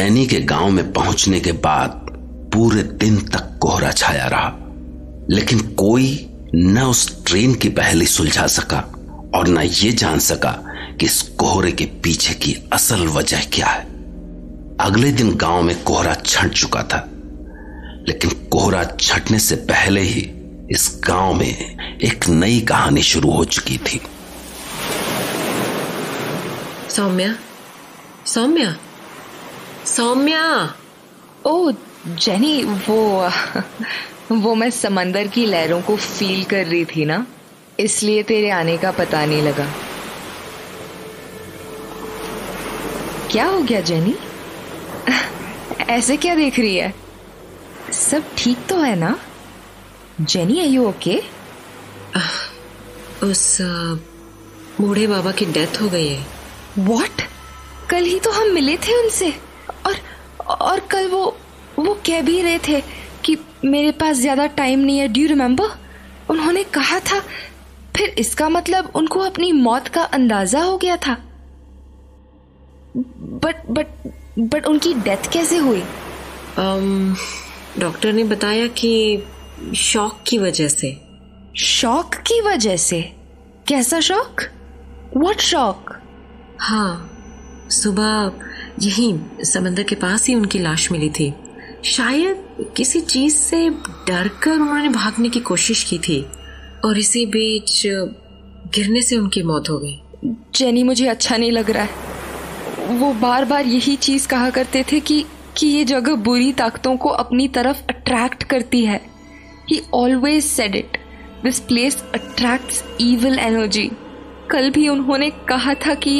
Danny के गांव में पहुंचने के बाद पूरे दिन तक कोहरा छाया रहा, लेकिन कोई न उस ट्रेन की पहेली सुलझा सका और न ये जान सका कि इस कोहरे के पीछे की असल वजह क्या है। अगले दिन गांव में कोहरा छंट चुका था, लेकिन कोहरा छंटने से पहले ही इस गांव में एक नई कहानी शुरू हो चुकी थी। सौम्या, सौम्या, सौम्या। ओ जेनी, वो मैं समंदर की लहरों को फील कर रही थी ना, इसलिए तेरे आने का पता नहीं लगा। क्या हो गया जेनी? ऐसे क्या देख रही है? सब ठीक तो है ना? Jenny, are you okay? उस बूढ़े बाबा की डेथ हो गई है। व्हाट? कल ही तो हम मिले थे उनसे, और कल वो कह भी रहे थे कि मेरे पास ज्यादा टाइम नहीं है। Do you remember? उन्होंने कहा था। फिर इसका मतलब उनको अपनी मौत का अंदाजा हो गया था। बट उनकी डेथ कैसे हुई? डॉक्टर ने बताया कि शॉक की वजह से। शॉक की वजह से? कैसा शॉक? What shock? हाँ, सुबह यहीं समंदर के पास ही उनकी लाश मिली थी। शायद किसी चीज से डरकर उन्होंने भागने की कोशिश की थी और इसी बीच गिरने से उनकी मौत हो गई। जेनी, मुझे अच्छा नहीं लग रहा है। वो बार बार यही चीज कहा करते थे कि ये जगह बुरी ताकतों को अपनी तरफ अट्रैक्ट करती है। He always said it. This place attracts evil energy. कल भी उन्होंने कहा था कि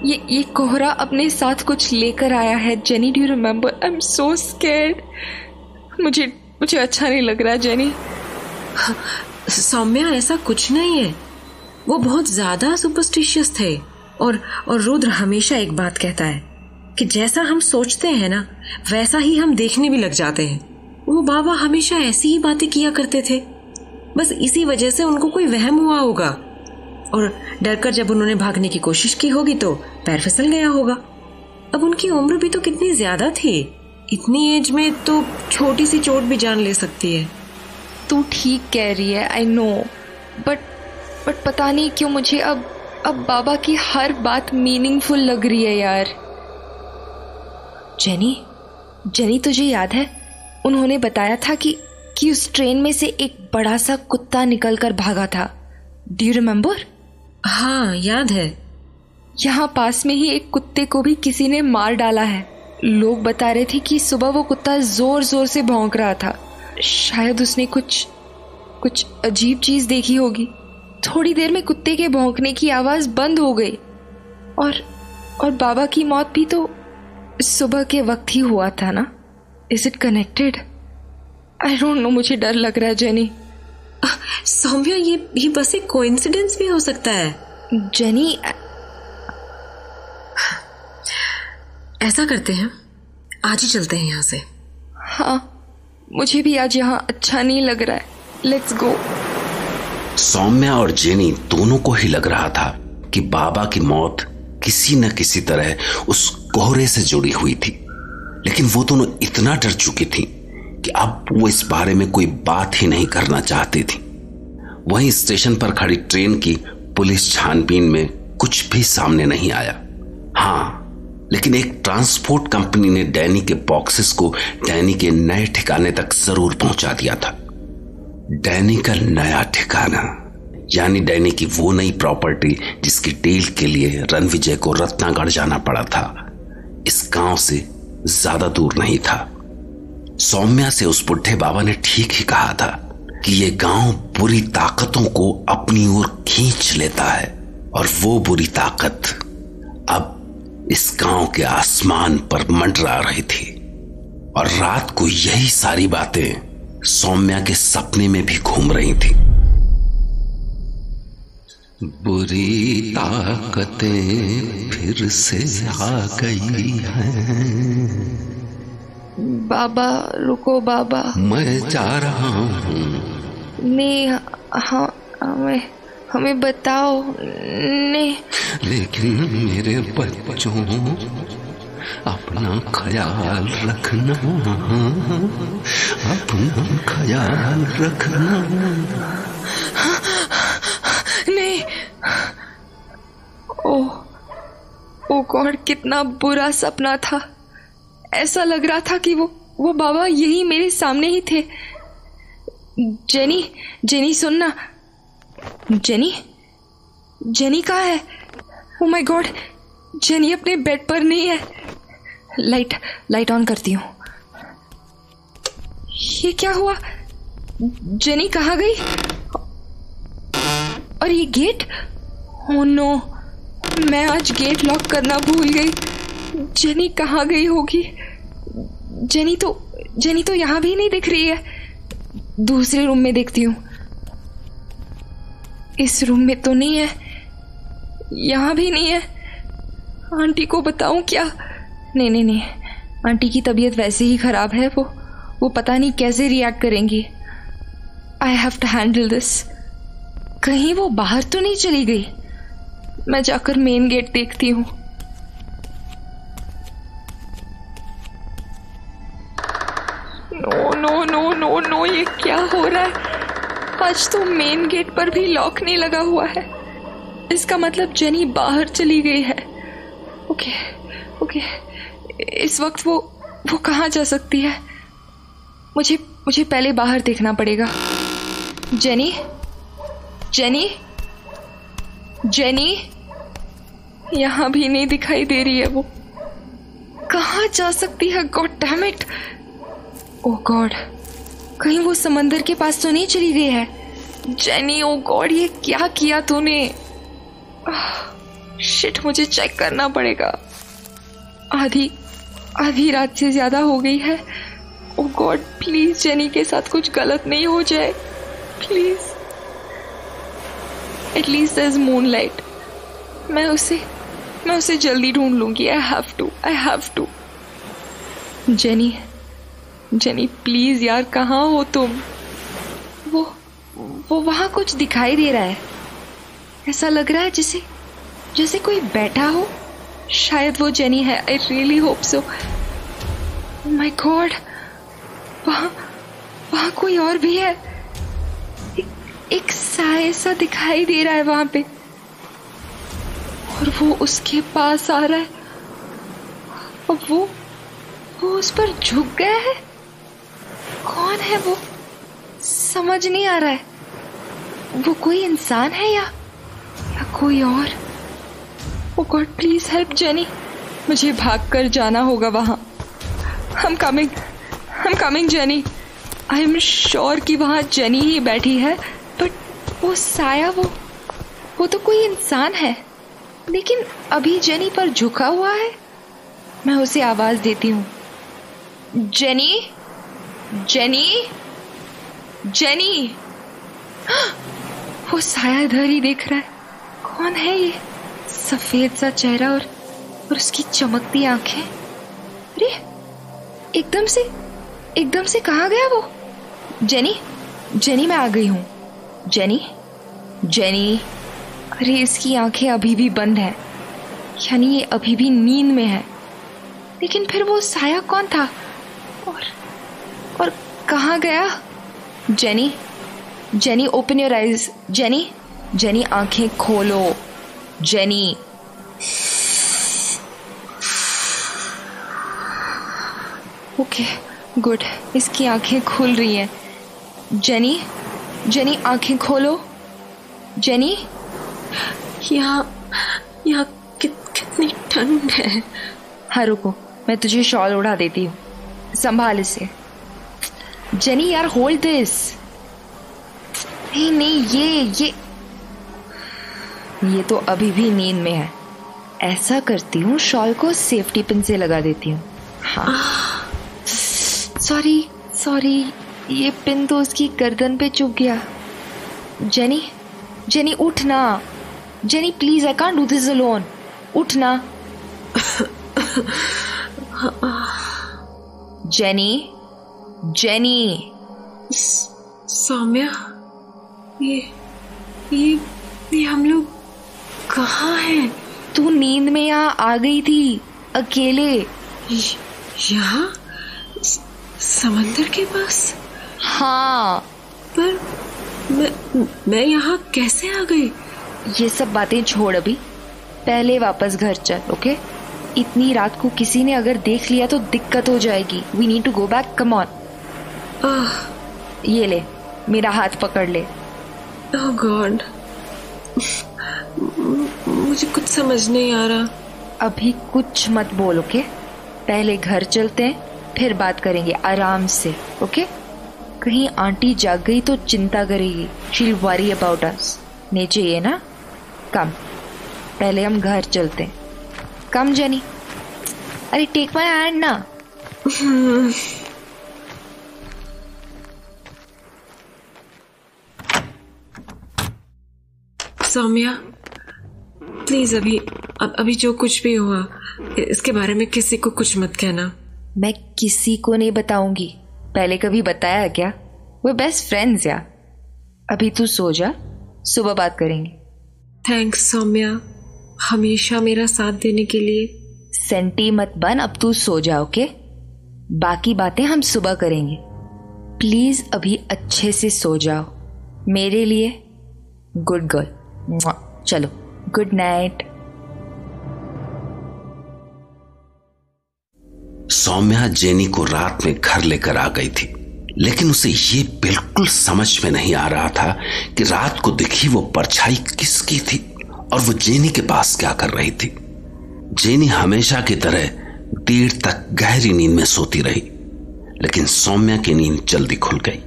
ये कोहरा अपने साथ कुछ लेकर आया है। Jenny, do you remember? I am so scared. मुझे अच्छा नहीं लग रहा जेनी। सौम्या, ऐसा कुछ नहीं है। वो बहुत ज्यादा सुपरस्टिशियस थे और रुद्र हमेशा एक बात कहता है कि जैसा हम सोचते हैं ना, वैसा ही हम देखने भी लग जाते हैं। वो बाबा हमेशा ऐसी ही बातें किया करते थे। बस इसी वजह से उनको कोई वहम हुआ होगा और डरकर जब उन्होंने भागने की कोशिश की होगी तो पैर फिसल गया होगा। अब उनकी उम्र भी तो कितनी ज्यादा थी। इतनी एज में तो छोटी सी चोट भी जान ले सकती है। तू ठीक कह रही है, आई नो, बट पता नहीं क्यों मुझे अब बाबा की हर बात मीनिंगफुल लग रही है यार। जेनी, तुझे याद है उन्होंने बताया था कि उस ट्रेन में से एक बड़ा सा कुत्ता निकलकर भागा था? Do you remember? हाँ, याद है। यहाँ पास में ही एक कुत्ते को भी किसी ने मार डाला है। लोग बता रहे थे कि सुबह वो कुत्ता जोर जोर से भौंक रहा था। शायद उसने कुछ अजीब चीज देखी होगी। थोड़ी देर में कुत्ते के भौंकने की आवाज बंद हो गई और बाबा की मौत भी तो सुबह के वक्त ही हुआ था ना? Is it connected? I don't know, मुझे डर लग रहा है जेनी। सौम्या, ये बस एक कोइंसिडेंस भी हो सकता है। जेनी, ऐसा करते हैं, आज ही चलते हैं यहाँ से। हाँ, मुझे भी आज यहाँ अच्छा नहीं लग रहा है। Let's go. सौम्या और जेनी दोनों को ही लग रहा था कि बाबा की मौत किसी न किसी तरह उस कोहरे से जुड़ी हुई थी, लेकिन वो दोनों इतना डर चुकी थी कि अब वो इस बारे में कोई बात ही नहीं करना चाहती थी। वहीं स्टेशन पर खड़ी ट्रेन की पुलिस छानबीन में कुछ भी सामने नहीं आया। हाँ, लेकिन एक ट्रांसपोर्ट कंपनी ने डैनी के बॉक्सेस को डैनी के नए ठिकाने तक जरूर पहुंचा दिया था। डैनी का नया ठिकाना, यानी डैनी की वो नई प्रॉपर्टी जिसकी डील के लिए रणविजय को रत्नागढ़ जाना पड़ा था, इस गांव से ज्यादा दूर नहीं था। सौम्या से उस बुढ़े बाबा ने ठीक ही कहा था कि ये गांव बुरी ताकतों को अपनी ओर खींच लेता है और वो बुरी ताकत अब इस गांव के आसमान पर मंडरा रही थी। और रात को यही सारी बातें सौम्या के सपने में भी घूम रही थी। बुरी ताकतें फिर से आ गई हैं। बाबा, रुको बाबा, मैं जा रहा हूँ। नहीं, हाँ, हमें बताओ। नहीं, लेकिन मेरे बच्चों, अपना ख्याल रखना, अपना ख्याल रखना। नहीं, ओ गॉड, कितना बुरा सपना था। ऐसा लग रहा था कि वो बाबा यही मेरे सामने ही थे। जेनी सुनना। जेनी कहाँ है? ओ माय गॉड, जेनी अपने बेड पर नहीं है। लाइट ऑन करती हूँ। ये क्या हुआ? जेनी कहाँ गई? और ये गेट? ओह नो, मैं आज गेट लॉक करना भूल गई। जेनी कहाँ गई होगी? जेनी तो यहाँ भी नहीं दिख रही है। दूसरे रूम में देखती हूँ। इस रूम में तो नहीं है, यहाँ भी नहीं है। आंटी को बताऊं क्या? नहीं, आंटी की तबीयत वैसे ही खराब है। वो पता नहीं कैसे रिएक्ट करेंगी। I have to handle this. कहीं वो बाहर तो नहीं चली गई? मैं जाकर मेन गेट देखती हूँ। नो, ये क्या हो रहा है? आज तो मेन गेट पर भी लॉक नहीं लगा हुआ है। इसका मतलब जेनी बाहर चली गई है। ओके, इस वक्त वो कहाँ जा सकती है? मुझे पहले बाहर देखना पड़ेगा। जेनी यहाँ भी नहीं दिखाई दे रही है। वो कहाँ जा सकती है? God damn it. Oh God, कहीं वो समंदर के पास तो नहीं चली गई है? जेनी, ओह गॉड, ये क्या किया तूने? शिट, मुझे चेक करना पड़ेगा। आधी रात से ज्यादा हो गई है। ओह गॉड, प्लीज जेनी के साथ कुछ गलत नहीं हो जाए, please. At least there is moonlight. मैं उसे जल्दी ढूंढ लूंगी। I have to. Jenny please यार, कहाँ हो तुम? वो वहां कुछ दिखाई दे रहा है। ऐसा लग रहा है जैसे कोई बैठा हो। शायद वो जेनी है। I really hope so. My God, वहां कोई और भी है। एक साया सा दिखाई दे रहा है वहां पे, और वो उसके पास आ रहा है। और वो उस पर झुक गया है। कौन है वो? समझ नहीं आ रहा है। वो कोई इंसान है या कोई और? ओ गॉड, प्लीज हेल्प जेनी। मुझे भागकर जाना होगा वहां। I'm coming jenny. I am sure कि वहां जेनी ही बैठी है, बट वो साया, वो तो कोई इंसान है, लेकिन अभी जेनी पर झुका हुआ है। मैं उसे आवाज देती हूँ। जेनी। वो साया इधर ही देख रहा है। कौन है ये? सफेद सा चेहरा और उसकी चमकती आंखें। अरे एकदम से कहाँ गया वो? जेनी, मैं आ गई हूँ। जेनी। अरे इसकी आंखें अभी भी बंद है, यानी ये अभी भी नींद में है। लेकिन फिर वो साया कौन था और कहाँ गया? Jenny open your eyes. Jenny आंखें खोलो। जेनी। ओके गुड, इसकी आंखें खुल रही हैं। जेनी आंखें खोलो। जेनी। यहाँ कितनी ठंड है। हाँ रुको, मैं तुझे शॉल उड़ा देती हूँ, संभाल इसे। जेनी यार, होल्ड दिस। नहीं, ये तो अभी भी नींद में है। ऐसा करती हूँ, शॉल को सेफ्टी पिन से लगा देती हूँ। हाँ सॉरी, ये पिन तो उसकी गर्दन पे चुभ गया। जेनी उठ ना। Jenny please, I can't do this alone. उठ ना। जेनी। सौम्या, ये हम लोग कहाँ हैं? तू नींद में यहाँ आ गई थी अकेले। यहाँ समंदर के पास? हाँ, पर मैं यहाँ कैसे आ गई? ये सब बातें छोड़, अभी पहले वापस घर चल, ओके? इतनी रात को किसी ने अगर देख लिया तो दिक्कत हो जाएगी। We need to go back, come on. ये ले, मेरा हाथ पकड़ ले। ओह गॉड, मुझे कुछ समझ नहीं आ रहा। अभी कुछ मत बोल, ओके? पहले घर चलते हैं, फिर बात करेंगे आराम से, ओके? कहीं आंटी जाग गई तो चिंता करेगी। शील वरी अबाउट अस। नहीं चाहिए ना? कम, पहले हम घर चलते हैं। कम जेनी, अरे टेक माय हैंड ना। सौम्या, प्लीज अभी जो कुछ भी हुआ इसके बारे में किसी को कुछ मत कहना। मैं किसी को नहीं बताऊंगी। पहले कभी बताया है क्या? वो बेस्ट फ्रेंड्स या। अभी तू सो जा, सुबह बात करेंगे। थैंक्स सौम्या, हमेशा मेरा साथ देने के लिए। सेंटी मत बन, अब तू सो जा, ओके? बाकी बातें हम सुबह करेंगे। प्लीज अभी अच्छे से सो जाओ मेरे लिए। Good girl. चलो, गुड नाइट। सौम्या जेनी को रात में घर लेकर आ गई थी, लेकिन उसे ये बिल्कुल समझ में नहीं आ रहा था कि रात को दिखी वो परछाई किसकी थी और वो जेनी के पास क्या कर रही थी। जेनी हमेशा की तरह देर तक गहरी नींद में सोती रही, लेकिन सौम्या की नींद जल्दी खुल गई।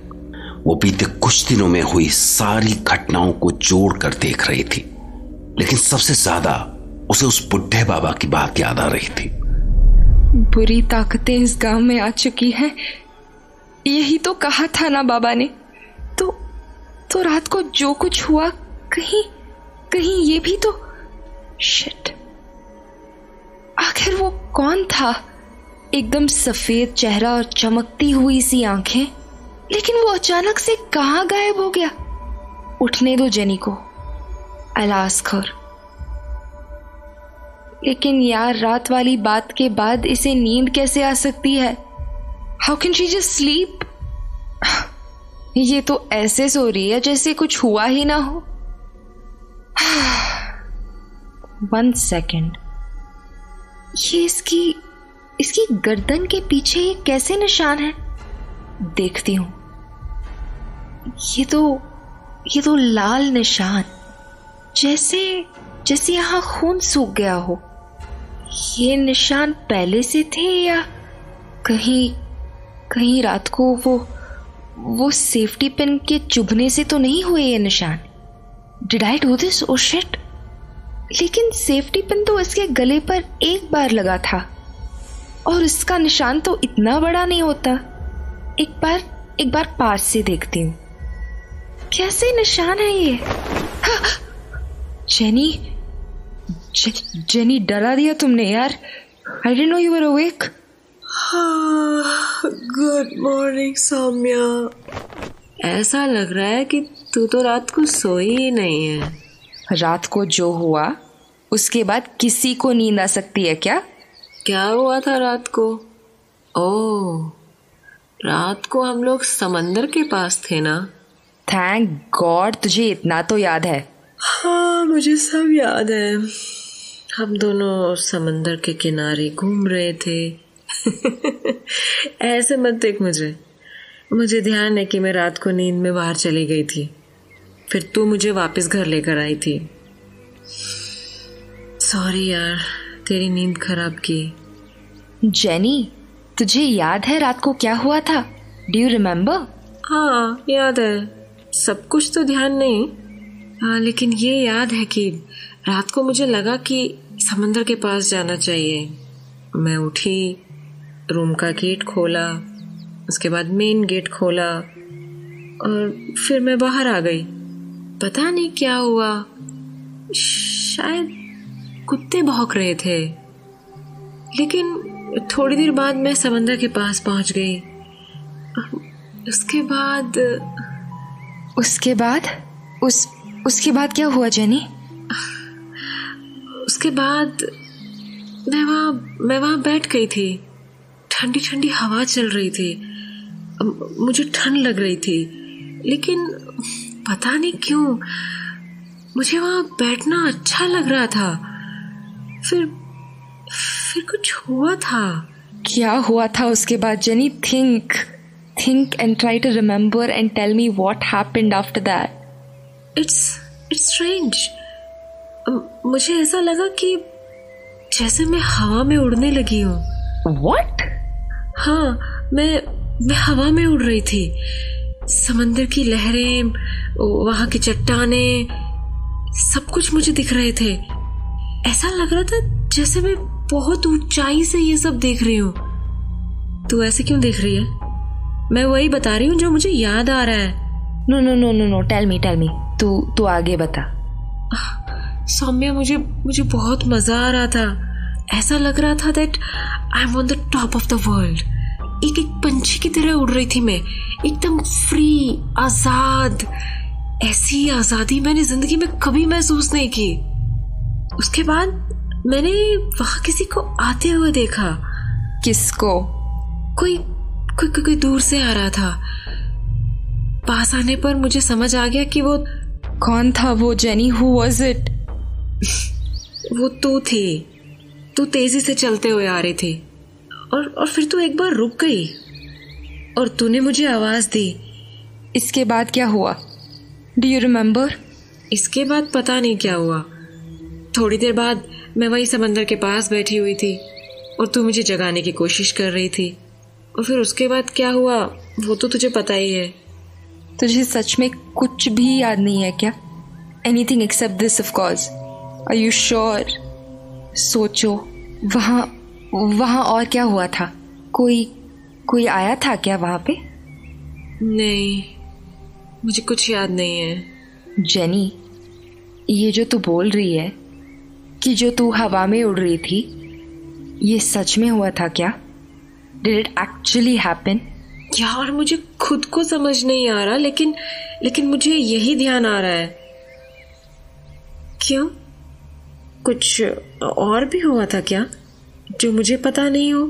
वो बीते कुछ दिनों में हुई सारी घटनाओं को जोड़कर देख रही थी, लेकिन सबसे ज्यादा उसे उस बुढ़े बाबा की बात याद आ रही थी। बुरी ताकतें इस गांव में आ चुकी हैं, यही तो कहा था ना बाबा ने। तो रात को जो कुछ हुआ, कहीं ये भी तो। शिट, आखिर वो कौन था? एकदम सफेद चेहरा और चमकती हुई सी आंखें, लेकिन वो अचानक से कहां गायब हो गया? उठने दो जेनी को, I'll ask her। लेकिन यार, रात वाली बात के बाद इसे नींद कैसे आ सकती है? How can she just sleep? ये तो ऐसे सो रही है जैसे कुछ हुआ ही ना हो। 1 सेकेंड, ये इसकी गर्दन के पीछे ये कैसे निशान है? देखती हूं। ये तो लाल निशान, जैसे यहां खून सूख गया हो। ये निशान पहले से थे या कहीं रात को वो सेफ्टी पिन के चुभने से तो नहीं हुए ये निशान? Did I do this? Oh shit, लेकिन सेफ्टी पिन तो इसके गले पर एक बार लगा था और इसका निशान तो इतना बड़ा नहीं होता। एक बार पास से देखती हूँ, कैसे निशान है ये? जेनी डरा दिया तुमने यार। I didn't know you were awake. Good morning Saumya. ऐसा लग रहा है कि तू तो रात को सोई ही नहीं है। रात को जो हुआ उसके बाद किसी को नींद आ सकती है क्या? क्या हुआ था रात को? ओह, रात को हम लोग समंदर के पास थे ना। थैंक गॉड, तुझे इतना तो याद है। हाँ, मुझे सब याद है। हम दोनों समंदर के किनारे घूम रहे थे। ऐसे मत देख मुझे ध्यान है कि मैं रात को नींद में बाहर चली गई थी, फिर तू मुझे वापस घर लेकर आई थी। सॉरी यार, तेरी नींद खराब की। जेनी, तुझे याद है रात को क्या हुआ था? Do you remember? हाँ, याद है। सब कुछ तो ध्यान नहीं, लेकिन ये याद है कि रात को मुझे लगा कि समंदर के पास जाना चाहिए। मैं उठी, रूम का गेट खोला, उसके बाद मेन गेट खोला और फिर मैं बाहर आ गई। पता नहीं क्या हुआ, शायद कुत्ते भौंक रहे थे, लेकिन थोड़ी देर बाद मैं समंदर के पास पहुंच गई। उसके बाद क्या हुआ जेनी? उसके बाद मैं वहां बैठ गई थी। ठंडी ठंडी हवा चल रही थी। मुझे ठंड लग रही थी, लेकिन पता नहीं क्यों मुझे वहां बैठना अच्छा लग रहा था। फिर कुछ हुआ था। क्या हुआ था उसके बाद Jenny? Think and try to remember and tell me what happened after that. It's strange. मुझे ऐसा लगा कि जैसे मैं हवा में उड़ने लगी हूँ। What? हाँ, मैं हवा में उड़ रही थी। समंदर की लहरें, वहां की चट्टानें, सब कुछ मुझे दिख रहे थे। ऐसा लग रहा था जैसे मैं बहुत ऊंचाई से ये सब देख रही हूँ। तू ऐसे क्यों देख रही है? मैं वही बता रही हूँ जो मुझे याद आ रहा है। No, tell me. तू आगे बता। सौम्या, मुझे बहुत मजा आ रहा था। ऐसा लग रहा था that I am on the top of the world. एक पंछी की तरह उड़ रही थी मैं, एकदम फ्री, आजाद। ऐसी आजादी मैंने जिंदगी में कभी महसूस नहीं की। उसके बाद मैंने वहां किसी को आते हुए देखा। किसको? कोई दूर से आ रहा था। पास आने पर मुझे समझ आ गया कि वो कौन था। वो जेनी, हु वाज इट? वो तू थी। तू तेजी से चलते हुए आ रही थी और फिर तू एक बार रुक गई और तूने मुझे आवाज दी। इसके बाद क्या हुआ? Do you remember? इसके बाद पता नहीं क्या हुआ। थोड़ी देर बाद मैं वही समंदर के पास बैठी हुई थी और तू मुझे जगाने की कोशिश कर रही थी। और फिर उसके बाद क्या हुआ वो तो तुझे पता ही है। तुझे सच में कुछ भी याद नहीं है क्या? Anything except this of course. Are you sure? सोचो, वहाँ और क्या हुआ था? कोई आया था क्या वहां पे? नहीं, मुझे कुछ याद नहीं है। जेनी, ये जो तू बोल रही है कि जो तू हवा में उड़ रही थी, ये सच में हुआ था क्या? Did it actually happen? यार, मुझे खुद को समझ नहीं आ रहा, लेकिन मुझे यही ध्यान आ रहा है। क्यों? कुछ और भी हुआ था क्या जो मुझे पता नहीं हो?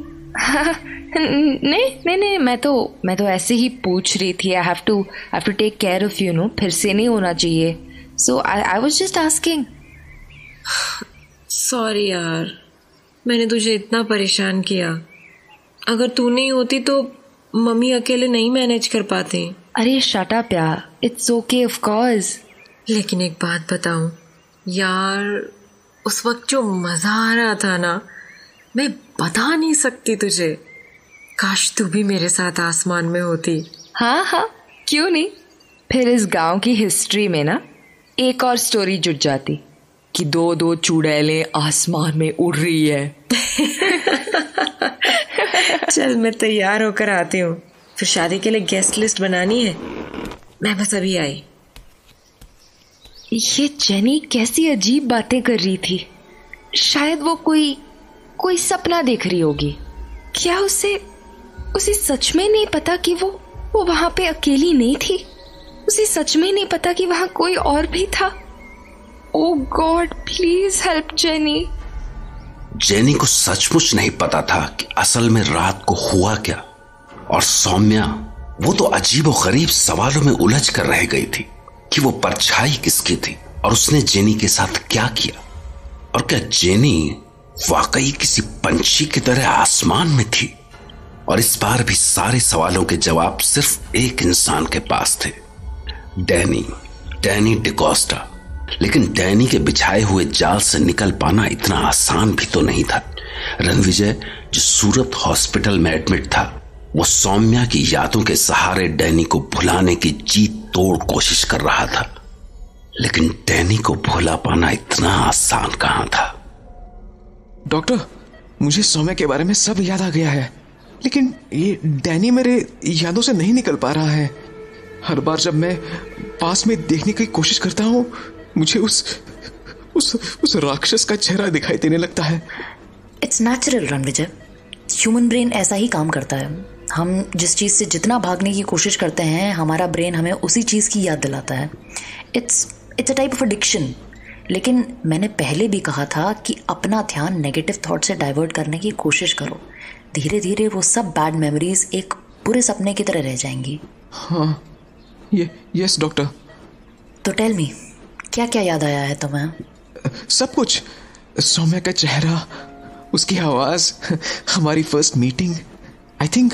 नहीं, मैं तो ऐसे ही पूछ रही थी। I have to take care of you, फिर से नहीं होना चाहिए। So I was just asking. Sorry यार, मैंने तुझे इतना परेशान किया। अगर तू नहीं होती तो मम्मी अकेले नहीं मैनेज कर पाते। अरे शट अप यार, इट्स ओके ऑफ कोर्स। लेकिन एक बात बताऊं यार, उस वक्त जो मजा आ रहा था ना, मैं बता नहीं सकती तुझे। काश तू भी मेरे साथ आसमान में होती। हाँ, क्यों नहीं। फिर इस गांव की हिस्ट्री में ना एक और स्टोरी जुड़ जाती कि दो चुड़ैलें आसमान में उड़ रही है। चल, मैं तैयार होकर आती हूँ। फिर शादी के लिए गेस्ट लिस्ट बनानी है। मैं बस अभी आई। ये जेनी कैसी अजीब बातें कर रही थी। शायद वो कोई सपना देख रही होगी। क्या उसे सच में नहीं पता कि वो वहां पे अकेली नहीं थी? उसे सच में नहीं पता कि वहां कोई और भी था? Oh God, please help Jenny. Jenny को सचमुच नहीं पता था कि असल में रात को हुआ क्या। और सौम्या, वो तो अजीब और गरीब सवालों में उलझ कर रह गई थी कि वो परछाई किसकी थी और उसने जेनी के साथ क्या किया। और क्या जेनी वाकई किसी पंछी की तरह आसमान में थी? और इस बार भी सारे सवालों के जवाब सिर्फ एक इंसान के पास थे, डैनी डिकोस्टा। लेकिन डैनी के बिछाए हुए जाल से निकल पाना इतना आसान भी तो नहीं था। रणविजय, जो सूरत हॉस्पिटल में एडमिट था, वो सौम्या की यादों के सहारे डैनी को भुलाने की जी तोड़ कोशिश कर रहा था। लेकिन डैनी को भुला पाना इतना आसान कहां था। डॉक्टर, मुझे सौम्या के बारे में सब याद आ गया है, लेकिन ये डैनी मेरे यादों से नहीं निकल पा रहा है। हर बार जब मैं पास में देखने की कोशिश करता हूँ, मुझे उस राक्षस का चेहरा दिखाई देने लगता है। It's natural Ranvijay, human brain ऐसा ही काम करता है। हम जिस चीज़ से जितना भागने की कोशिश करते हैं, हमारा ब्रेन हमें उसी चीज़ की याद दिलाता है। It's a type of addiction. लेकिन मैंने पहले भी कहा था कि अपना ध्यान नेगेटिव थॉट से डाइवर्ट करने की कोशिश करो। धीरे धीरे वो सब बैड मेमोरीज एक बुरे सपने की तरह रह जाएंगी। हाँ, यस डॉक्टर। तो टेल मी, क्या क्या याद आया है तुम्हें? सब कुछ। सौम्या का चेहरा, उसकी आवाज, हमारी फर्स्ट मीटिंग। आई थिंक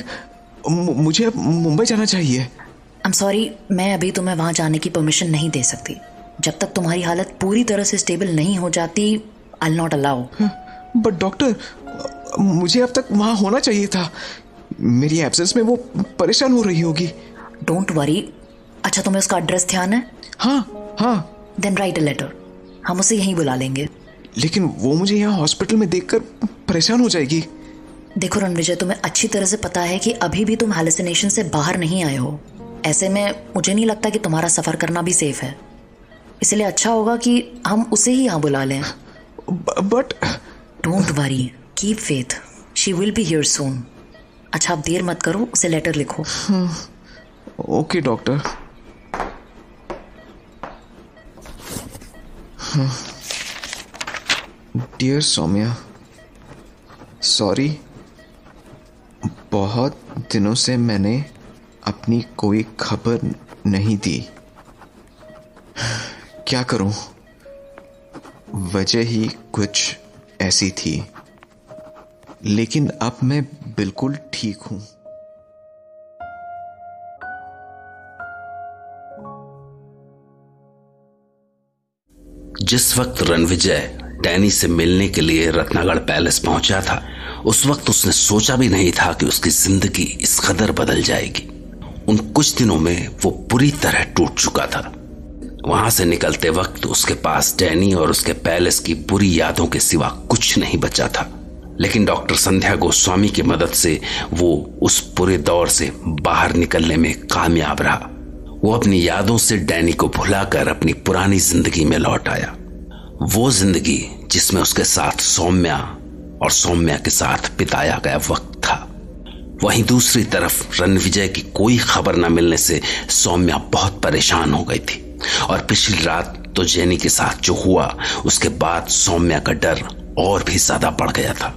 मुझे अब मुंबई जाना चाहिए। आई एम सॉरी, मैं अभी तुम्हें वहां जाने की परमिशन नहीं दे सकती। जब तक तुम्हारी हालत पूरी तरह से स्टेबल नहीं हो जाती, I will not allow. But doctor, मुझे अब तक वहां होना चाहिए था। मेरी एब्सेंस में वो परेशान हो रही होगी। Don't worry. अच्छा, तुम्हें उसका एड्रेस ध्यान है? हाँ। देन राइट अ लेटर, हम उसे यहीं बुला लेंगे। लेकिन वो मुझे यहाँ हॉस्पिटल में देखकर परेशान हो जाएगी। देखो रणविजय, तुम्हें अच्छी तरह से पता है कि अभी भी तुम हैलुसिनेशन से बाहर नहीं आए हो। ऐसे में मुझे नहीं लगता कि तुम्हारा सफर करना भी सेफ है। इसलिए अच्छा होगा कि हम उसे ही यहाँ बुला लें। But don't worry, keep faith, she will be here soon. अच्छा, आप देर मत करो, उसे लेटर लिखो। Okay doctor. Dear Saumya, sorry, बहुत दिनों से मैंने अपनी कोई खबर नहीं दी। क्या करूं, वजह ही कुछ ऐसी थी। लेकिन अब मैं बिल्कुल ठीक हूं। जिस वक्त रणविजय डैनी से मिलने के लिए रत्नागढ़ पैलेस पहुंचा था, उस वक्त उसने सोचा भी नहीं था कि उसकी जिंदगी इस कदर बदल जाएगी। उन कुछ दिनों में वो पूरी तरह टूट चुका था। वहां से निकलते वक्त उसके पास डैनी और उसके पैलेस की बुरी यादों के सिवा कुछ नहीं बचा था। लेकिन डॉक्टर संध्या गोस्वामी की मदद से वो उस पूरे दौर से बाहर निकलने में कामयाब रहा। वो अपनी यादों से डैनी को भुलाकर अपनी पुरानी जिंदगी में लौट आया। वो जिंदगी जिसमें उसके साथ सौम्या और सौम्या के साथ बिताया गया वक्त था। वहीं दूसरी तरफ रणविजय की कोई खबर न मिलने से सौम्या बहुत परेशान हो गई थी। और पिछली रात तो जेनी के साथ जो हुआ, उसके बाद सौम्या का डर और भी ज्यादा बढ़ गया था।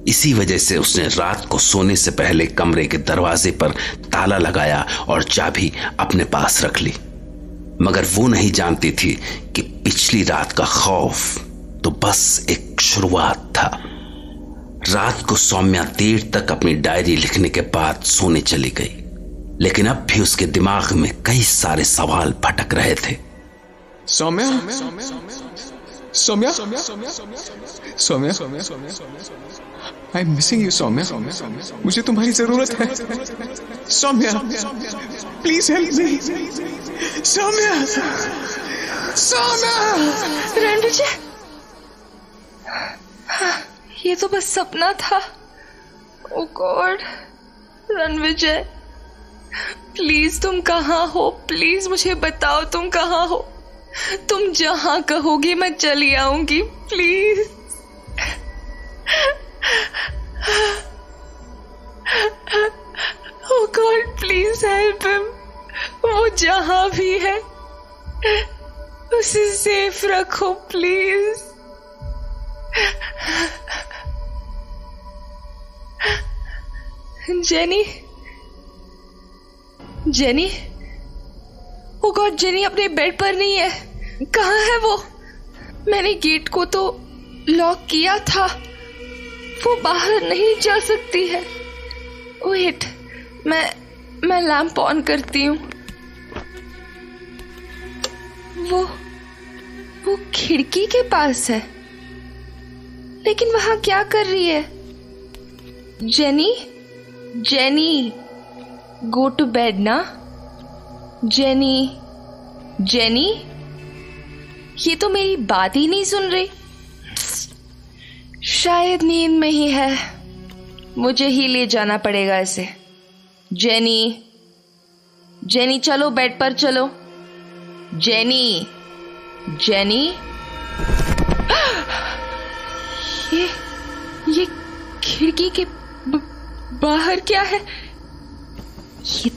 इसी वजह से उसने रात को सोने से पहले कमरे के दरवाजे पर ताला लगाया और चाबी अपने पास रख ली। मगर वो नहीं जानती थी कि पिछली रात का खौफ तो बस एक शुरुआत था। रात को सौम्या देर तक अपनी डायरी लिखने के बाद सोने चली गई, लेकिन अब भी उसके दिमाग में कई सारे सवाल भटक रहे थे। Saumya, Saumya, Saumya, I am missing you Saumya. मुझे तुम्हारी जरूरत है Saumya. Please help me Saumya. Saumya. Ranvijay, ये तो बस सपना था। ओ गॉड, रणविजय, प्लीज तुम कहाँ हो? प्लीज मुझे बताओ तुम कहाँ हो। तुम जहां कहोगी मैं चली आऊंगी, please. Oh God, please help him. वो जहां भी है उसे सेफ रखो, please. Jenny, Jenny, oh God, Jenny अपने बेड पर नहीं है। कहाँ है वो? मैंने गेट को तो लॉक किया था, वो बाहर नहीं जा सकती है। वेट, मैं लैंप ऑन करती हूँ। वो खिड़की के पास है, लेकिन वहां क्या कर रही है? Jenny, Jenny, go to bed ना। जेनी, जेनी, ये तो मेरी बात ही नहीं सुन रही। शायद नींद में ही है, मुझे ही ले जाना पड़ेगा इसे। जेनी, जेनी, चलो बेड पर चलो। जेनी, जेनी, ये खिड़की के बाहर क्या है? ये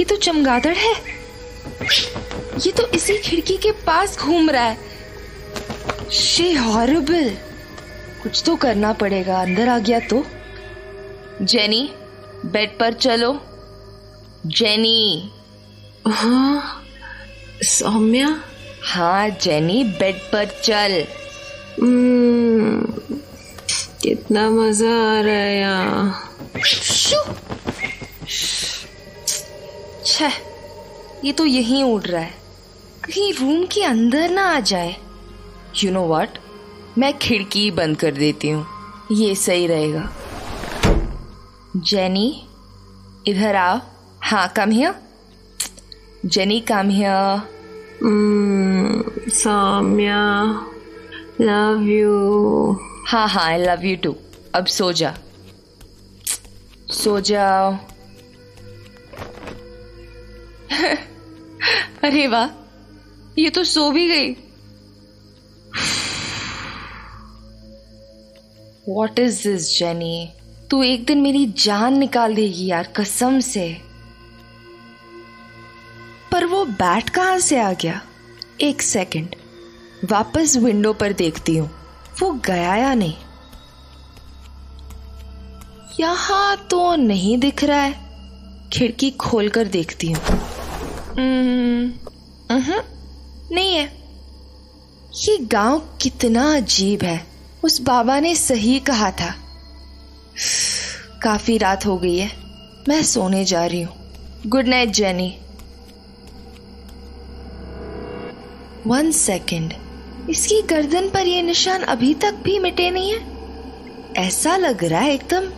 तो चमगादड़ है। ये तो इसी खिड़की के पास घूम रहा है। She horrible. कुछ तो करना पड़ेगा, अंदर आ गया तो। जेनी, बेड पर चलो। जेनी। हाँ सौम्या। हाँ जेनी, बेड पर चल। कितना मजा आ रहा है यहाँ। छह, ये तो यहीं उड़ रहा है, कहीं रूम के अंदर ना आ जाए। यू नो व्हाट, मैं खिड़की बंद कर देती हूँ, ये सही रहेगा। जेनी इधर आओ। हाँ come here. Jenny come here. Saumya love you. हाँ हाँ आई लव यू टू। अब सो जा, सो जाओ। अरे वाह, ये तो सो भी गई। What is this, jenny? तू एक दिन मेरी जान निकाल देगी यार, कसम से। पर वो बैट कहाँ से आ गया? एक सेकंड, वापस विंडो पर देखती हूँ, वो गया या नहीं। यहां तो नहीं दिख रहा है। खिड़की खोलकर देखती हूँ। नहीं है। ये गांव कितना अजीब है। उस बाबा ने सही कहा था। काफी रात हो गई है, मैं सोने जा रही हूँ। Good night jenny. 1 सेकेंड, इसकी गर्दन पर ये निशान अभी तक भी मिटे नहीं है। ऐसा लग रहा है एकदम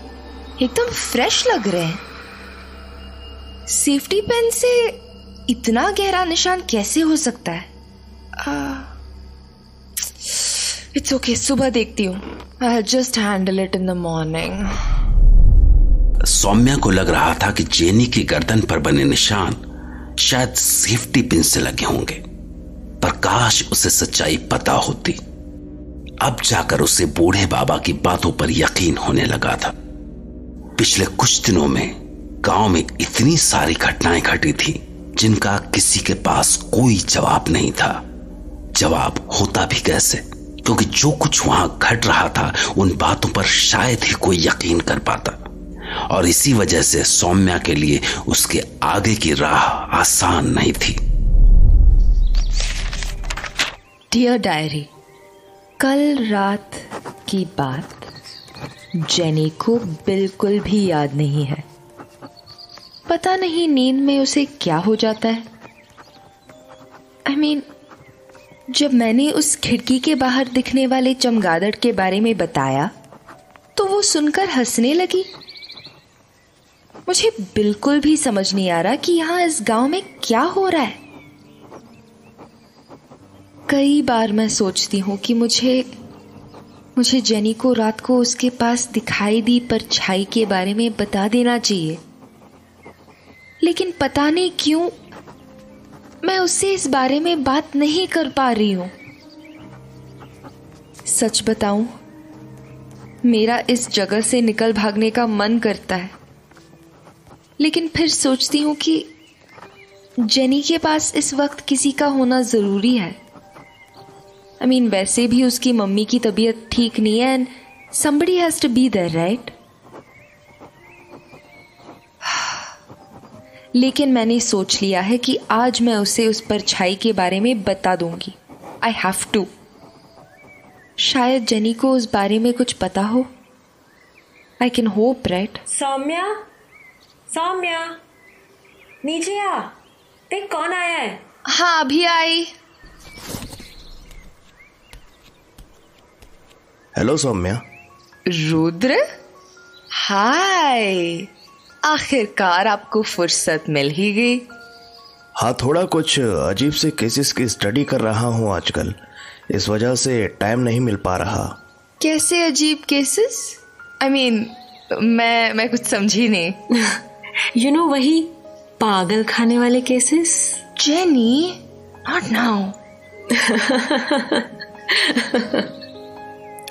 फ्रेश लग रहे हैं। सेफ्टी पिन से इतना गहरा निशान कैसे हो सकता है? इट्स ओके, सुबह देखती हूँ। I just handle it in the morning. Saumya को लग रहा था कि जेनी की गर्दन पर बने निशान शायद सेफ्टी पिन से लगे होंगे, पर काश उसे सच्चाई पता होती। अब जाकर उसे बूढ़े बाबा की बातों पर यकीन होने लगा था। पिछले कुछ दिनों में गांव में इतनी सारी घटनाएं घटी थी जिनका किसी के पास कोई जवाब नहीं था। जवाब होता भी कैसे, क्योंकि जो कुछ वहां घट रहा था उन बातों पर शायद ही कोई यकीन कर पाता, और इसी वजह से सौम्या के लिए उसके आगे की राह आसान नहीं थी। डियर डायरी, कल रात की बात जेनी को बिल्कुल भी याद नहीं है। पता नहीं नींद में उसे क्या हो जाता है। I mean, जब मैंने उस खिड़की के बाहर दिखने वाले चमगादड़ के बारे में बताया तो वो सुनकर हंसने लगी। मुझे बिल्कुल भी समझ नहीं आ रहा कि यहाँ इस गांव में क्या हो रहा है। कई बार मैं सोचती हूँ कि मुझे जेनी को रात को उसके पास दिखाई दी परछाई के बारे में बता देना चाहिए, लेकिन पता नहीं क्यों मैं उससे इस बारे में बात नहीं कर पा रही हूं। सच बताऊं, मेरा इस जगह से निकल भागने का मन करता है, लेकिन फिर सोचती हूं कि जेनी के पास इस वक्त किसी का होना जरूरी है। I mean, वैसे भी उसकी मम्मी की तबीयत ठीक नहीं है and somebody has to be there, right? लेकिन मैंने सोच लिया है कि आज मैं उसे उस परछाई के बारे में बता दूंगी। I have to. शायद जेनी को उस बारे में कुछ पता हो। I can hope, right? Saumya नीचे आ, देख कौन आया है। हाँ अभी आई। हेलो सौम्या। रुद्र, हाय, आखिरकार आपको फुर्सत मिल ही गई। हाँ, थोड़ा कुछ अजीब से केसेस की स्टडी कर रहा हूँ आजकल, इस वजह से टाइम नहीं मिल पा रहा। कैसे अजीब केसेस? I mean, मैं कुछ समझी नहीं। यू नो, वही पागल खाने वाले cases. Jenny, not now.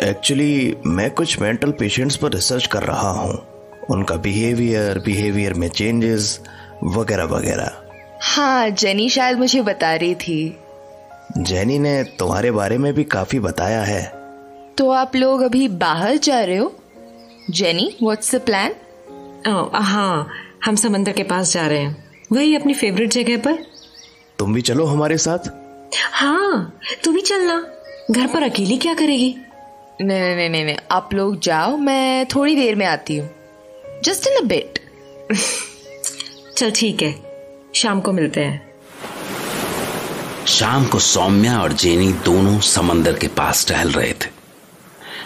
Actually मैं कुछ मेंटल पेशेंट्स पर रिसर्च कर रहा हूँ, उनका बिहेवियर में चेंजेस वगैरह वगैरह। हाँ, जेनी शायद मुझे बता रही थी। जेनी ने तुम्हारे बारे में भी काफी बताया है। तो आप लोग अभी बाहर जा रहे हो? Jenny, what's the plan? हाँ, हम समंदर के पास जा रहे हैं, वही अपनी फेवरेट जगह पर। तुम भी चलो हमारे साथ। हाँ, तू भी चलना, घर पर अकेली क्या करेगी? नहीं, आप लोग जाओ, मैं थोड़ी देर में आती हूँ, जस्ट इन अ बिट। चल ठीक है, शाम को मिलते हैं। शाम को सौम्या और जेनी दोनों समंदर के पास टहल रहे थे।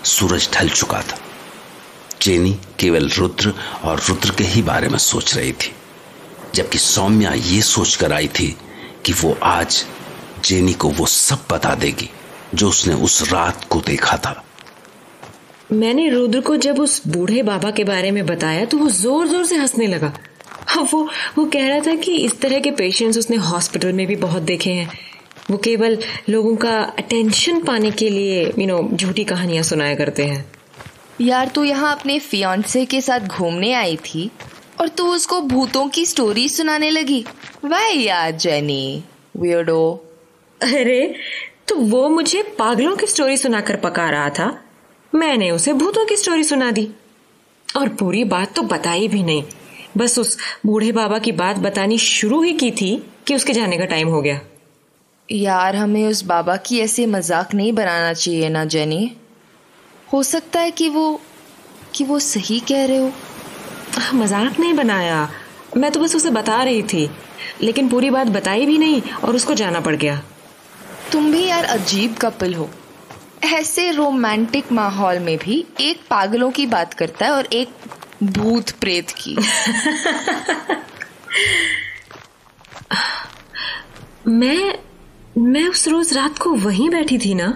सूरज ढल चुका था। जेनी केवल रुद्र और रुद्र के ही बारे में सोच रही थी, जबकि सौम्या ये सोचकर आई थी कि वो आज जेनी को वो सब बता देगी जो उसने उस रात को देखा था। मैंने रुद्र को जब उस बूढ़े बाबा के बारे में बताया तो वो जोर जोर से हंसने लगा। वो कह रहा था कि इस तरह के पेशेंट्स उसने हॉस्पिटल में भी बहुत देखे हैं। वो केवल लोगों का अटेंशन पाने के लिए झूठी कहानियां सुनाया करते हैं। यार, तू यहाँ अपने फियांसे के साथ घूमने आई थी और तू उसको भूतों की स्टोरी सुनाने लगी। वाह यार जेनी, वियर्डो। अरे तो वो मुझे पागलों की स्टोरी सुनाकर पका रहा था, मैंने उसे भूतों की स्टोरी सुना दी। और पूरी बात तो बताई भी नहीं, बस उस बूढ़े बाबा की बात बतानी शुरू ही की थी कि उसके जाने का टाइम हो गया। यार, हमें उस बाबा की ऐसे मजाक नहीं बनाना चाहिए ना जेनी। हो सकता है कि वो सही कह रहे हो। मजाक नहीं बनाया, मैं तो बस उसे बता रही थी, लेकिन पूरी बात बताई भी नहीं और उसको जाना पड़ गया। तुम भी यार अजीब कपल हो। ऐसे रोमांटिक माहौल में भी एक पागलों की बात करता है और एक भूत प्रेत की। मैं उस रोज रात को वहीं बैठी थी ना।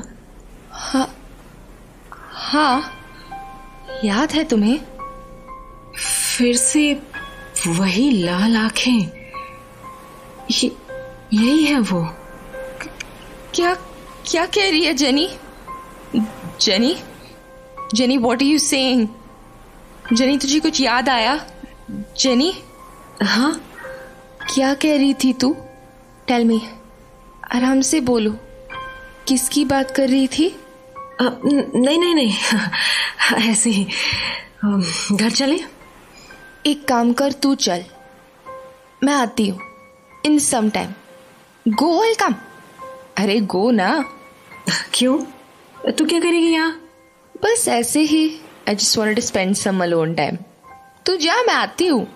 हाँ, याद है तुम्हें? फिर से वही लाल आंखें, यही है वो। क्या कह रही है Jenny? Jenny what are you saying? Jenny, तुझे कुछ याद आया? जेनी? हाँ, क्या कह रही थी तू? टेल मी, आराम से बोलो, किसकी बात कर रही थी? नहीं ऐसे ही। घर चले? एक काम कर, तू चल, मैं आती हूँ इन some time. Go, will come. अरे गो ना। क्यों, तू क्या करेगी यहाँ? बस ऐसे ही, I just wanted to spend some alone time. तू जा, मैं आती हूँ।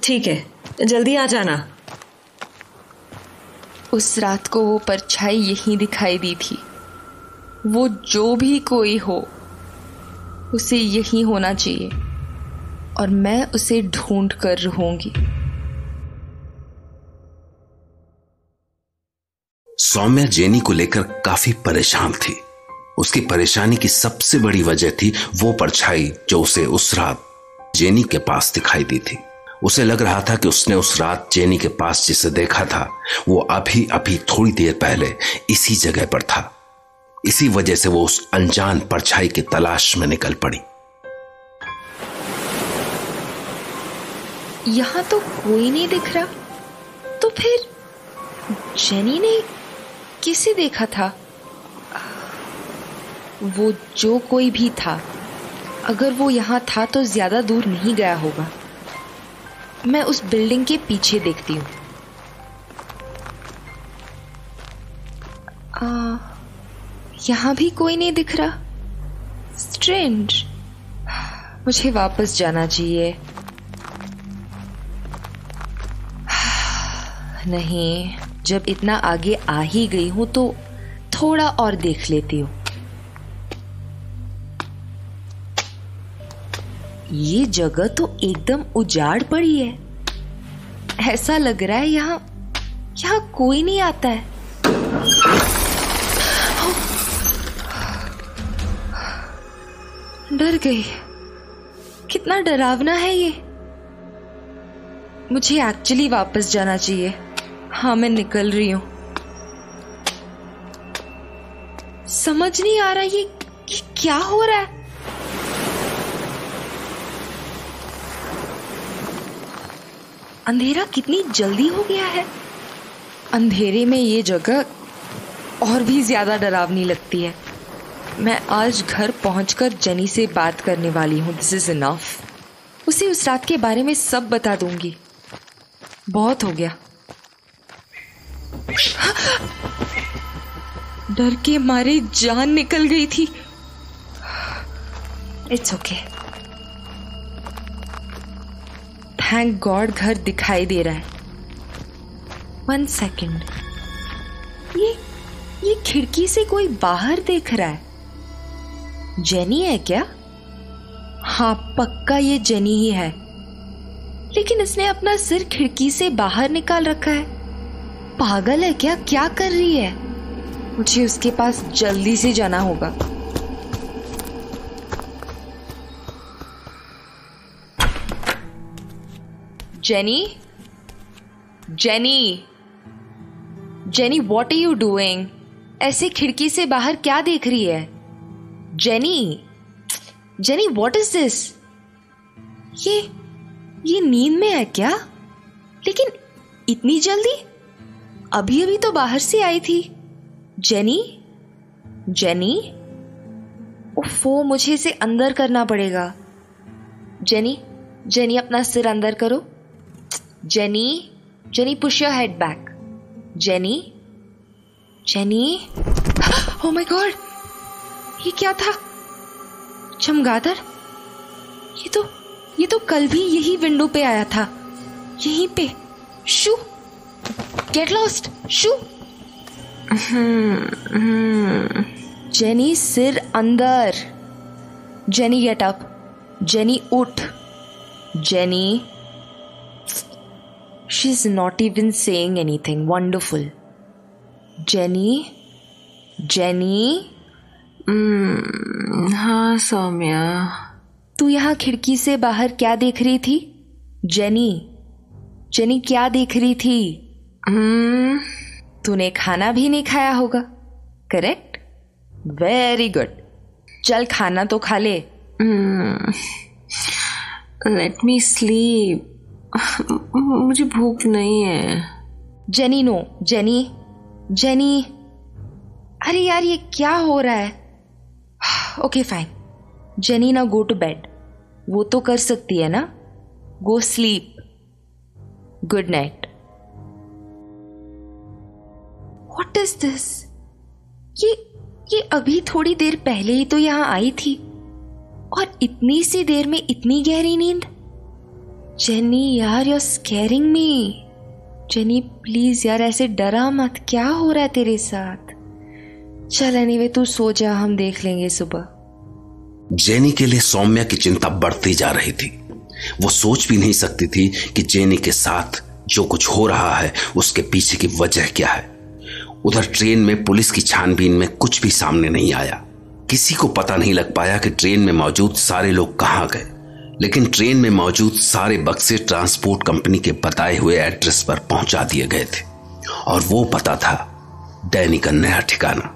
ठीक है, जल्दी आ जाना। उस रात को वो परछाई यहीं दिखाई दी थी। वो जो भी कोई हो, उसे यहीं होना चाहिए और मैं उसे ढूंढ कर रहूंगी। सौम्या जेनी को लेकर काफी परेशान थी। उसकी परेशानी की सबसे बड़ी वजह थी वो परछाई जो उसे उस रात जेनी के पास दिखाई दी थी। उसे लग रहा था कि उसने उस रात जेनी के पास जिसे देखा था वो अभी थोड़ी देर पहले इसी जगह पर था। इसी वजह से वो उस अनजान परछाई की तलाश में निकल पड़ी। यहां तो कोई नहीं दिख रहा, तो फिर जेनी ने किसे देखा था? वो जो कोई भी था, अगर वो यहां था तो ज्यादा दूर नहीं गया होगा। मैं उस बिल्डिंग के पीछे देखती हूँ। यहां भी कोई नहीं दिख रहा। स्ट्रेंज। मुझे वापस जाना चाहिए। नहीं, जब इतना आगे आ ही गई हूं तो थोड़ा और देख लेती हूँ। ये जगह तो एकदम उजाड़ पड़ी है। ऐसा लग रहा है यहाँ कोई नहीं आता है। डर गई। कितना डरावना है ये। मुझे एक्चुअली वापस जाना चाहिए। हाँ, मैं निकल रही हूँ। समझ नहीं आ रहा ये क्या हो रहा है। अंधेरा कितनी जल्दी हो गया है। अंधेरे में ये जगह और भी ज्यादा डरावनी लगती है। मैं आज घर पहुंचकर जेनी से बात करने वाली हूँ। This is enough. उसे उस रात के बारे में सब बता दूंगी। बहुत हो गया। डर के मारे जान निकल गई थी। It's okay. थैंक गॉड घर दिखाई दे रहा है। 1 सेकेंड, ये खिड़की से कोई बाहर देख रहा है। जेनी है क्या? हाँ पक्का ये जेनी ही है, लेकिन इसने अपना सिर खिड़की से बाहर निकाल रखा है। पागल है क्या? क्या कर रही है? मुझे उसके पास जल्दी से जाना होगा। Jenny, Jenny, Jenny, what are you doing? ऐसे खिड़की से बाहर क्या देख रही है? Jenny, Jenny, what is this? ये नींद में है क्या? लेकिन इतनी जल्दी? अभी अभी तो बाहर से आई थी। जेनी, जेनी, ओफो, मुझे इसे अंदर करना पड़ेगा। जेनी, जेनी, अपना सिर अंदर करो। Jenny, jenny, push your head back. Jenny, jenny, oh my God, ये क्या था? चमगादड़? ये तो कल भी यही विंडो पे आया था, यहीं पे। शू, गेट लॉस्ट, शू। जेनी, सिर अंदर। Jenny, get up. जेनी, उठ। Jenny, she's not even saying anything. Wonderful. Jenny, jenny. हाँ सौम्या। तू यहाँ खिड़की से बाहर क्या देख रही थी? जेनी, जेनी, क्या देख रही थी? तूने खाना भी नहीं खाया होगा, करेक्ट? Very good. चल खाना तो खा ले। Let me sleep. मुझे भूख नहीं है। Jenny, no. जेनी, जेनी, अरे यार ये क्या हो रहा है? Okay fine. जेनी, ना गो टू बेड। वो तो कर सकती है ना। Go sleep. Good night. What is this? ये अभी थोड़ी देर पहले ही तो यहां आई थी, और इतनी सी देर में इतनी गहरी नींद। जेनी यार, you are scaring me. Jenny please यार, ऐसे डरा मत। क्या हो रहा है तेरे साथ? चल एनीवे, तू सो जा, हम देख लेंगे सुबह। जेनी के लिए सौम्या की चिंता बढ़ती जा रही थी। वो सोच भी नहीं सकती थी कि जेनी के साथ जो कुछ हो रहा है उसके पीछे की वजह क्या है। उधर ट्रेन में पुलिस की छानबीन में कुछ भी सामने नहीं आया। किसी को पता नहीं लग पाया कि ट्रेन में मौजूद सारे लोग कहां गए, लेकिन ट्रेन में मौजूद सारे बक्से ट्रांसपोर्ट कंपनी के बताए हुए एड्रेस पर पहुंचा दिए गए थे, और वो पता था डैनी का नया ठिकाना,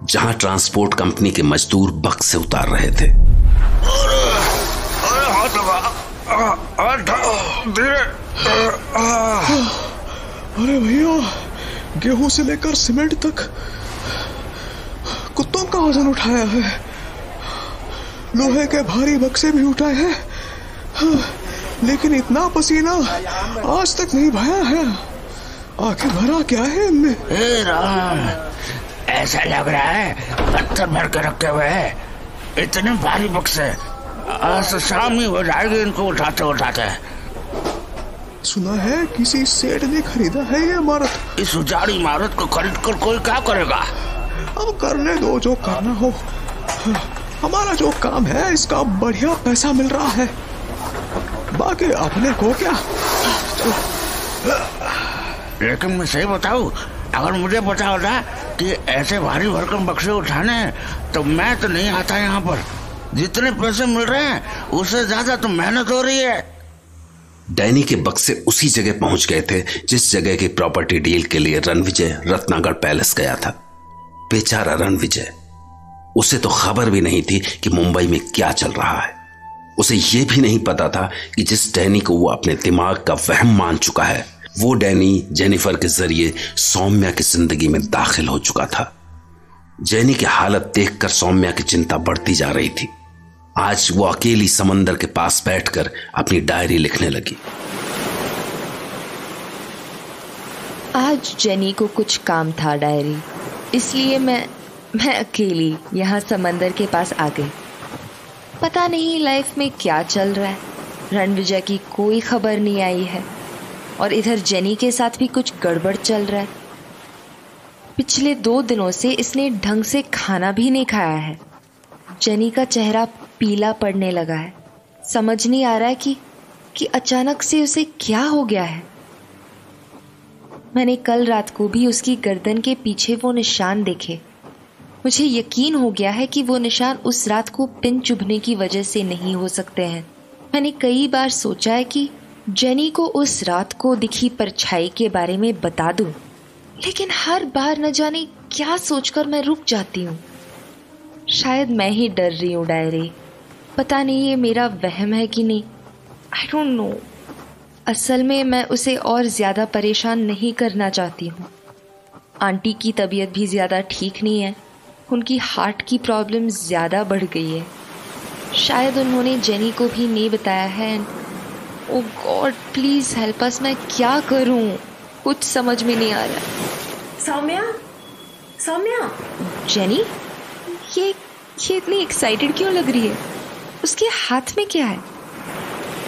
जहां ट्रांसपोर्ट कंपनी के मजदूर बक्से उतार रहे थे। अरे भैया, गेहूं से लेकर सीमेंट तक कुत्तों का वजन उठाया है, लोहे के भारी बक्से भी उठाए हैं, लेकिन इतना पसीना आज तक नहीं बहाया है। आखिर भरा क्या है इनमें? राम, ऐसा लग रहा है पत्थर भर के रखे हुए हैं। इतने भारी बक्से, आज तो शाम ही हो जाएगी इनको उठाते उठाते। सुना है किसी सेठ ने खरीदा है ये इमारत। इस उजाड़ी इमारत को खरीद कर कोई क्या करेगा? अब करने दो जो करना हो। हमारा जो काम है इसका बढ़िया पैसा मिल रहा है, बाकी अपने को क्या। लेकिन मैं सही बताऊं, अगर मुझे पता होता कि ऐसे भारी भरकम बक्से उठाने हैं तो मैं तो नहीं आता यहाँ पर। जितने पैसे मिल रहे हैं उससे ज्यादा तो मेहनत हो रही है। डैनी के बक्से उसी जगह पहुंच गए थे जिस जगह की प्रॉपर्टी डील के लिए रणविजय रत्नागढ़ पैलेस गया था। बेचारा रणविजय, उसे तो खबर भी नहीं थी कि मुंबई में क्या चल रहा है। उसे यह भी नहीं पता था कि जिस डैनी को वो अपने दिमाग का वहम मान चुका है, वो डैनी जेनिफर के जरिए सौम्या की जिंदगी में दाखिल हो चुका था। जेनी की हालत देखकर सौम्या की चिंता बढ़ती जा रही थी। आज वो अकेली समंदर के पास बैठकर अपनी डायरी लिखने लगी। आज जेनी को कुछ काम था डायरी, इसलिए मैं अकेली यहाँ समंदर के पास आ गई। पता नहीं लाइफ में क्या चल रहा है, रणविजय की कोई खबर नहीं आई है और इधर जेनी के साथ भी कुछ गड़बड़ चल रहा है। पिछले 2 दिनों से इसने ढंग से खाना भी नहीं खाया है। जेनी का चेहरा पीला पड़ने लगा है। समझ नहीं आ रहा है कि अचानक से उसे क्या हो गया है। मैंने कल रात को भी उसकी गर्दन के पीछे वो निशान देखे। मुझे यकीन हो गया है कि वो निशान उस रात को पिन चुभने की वजह से नहीं हो सकते हैं। मैंने कई बार सोचा है कि जेनी को उस रात को दिखी परछाई के बारे में बता दूं, लेकिन हर बार न जाने क्या सोचकर मैं रुक जाती हूँ। शायद मैं ही डर रही हूँ डायरी, पता नहीं ये मेरा वहम है कि नहीं, आई डोंट नो। असल में मैं उसे और ज़्यादा परेशान नहीं करना चाहती हूँ। आंटी की तबीयत भी ज़्यादा ठीक नहीं है, उनकी हार्ट की प्रॉब्लम ज़्यादा बढ़ गई है। शायद उन्होंने जेनी को भी नहीं बताया है। ओ गॉड प्लीज़ हेल्प अस, मैं क्या करूँ, कुछ समझ में नहीं आ रहा। सौम्या जेनी ये इतनी एक्साइटेड क्यों लग रही है? उसके हाथ में क्या है?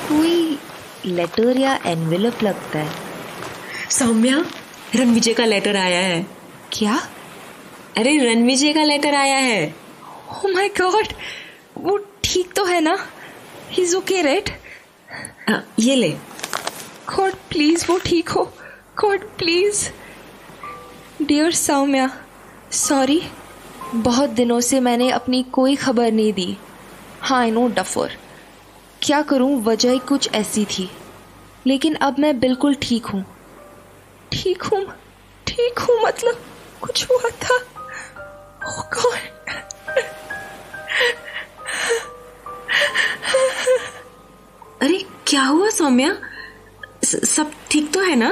कोई लेटर या एनवेलप लगता है। सौम्या, रणविजय का लेटर आया है। क्या? अरे रणविजय का लेटर आया है। ओह माय गॉड, वो ठीक तो है ना? He is okay right? ये ले। गॉड प्लीज वो ठीक हो, God please. Dear Saumya, sorry, बहुत दिनों से मैंने अपनी कोई खबर नहीं दी। हाँ आई नो डफर, क्या करूं, वजह ही कुछ ऐसी थी, लेकिन अब मैं बिल्कुल ठीक हूँ। ठीक हूँ मतलब कुछ हुआ था। Oh God. अरे क्या हुआ सौम्या? सब ठीक तो है ना?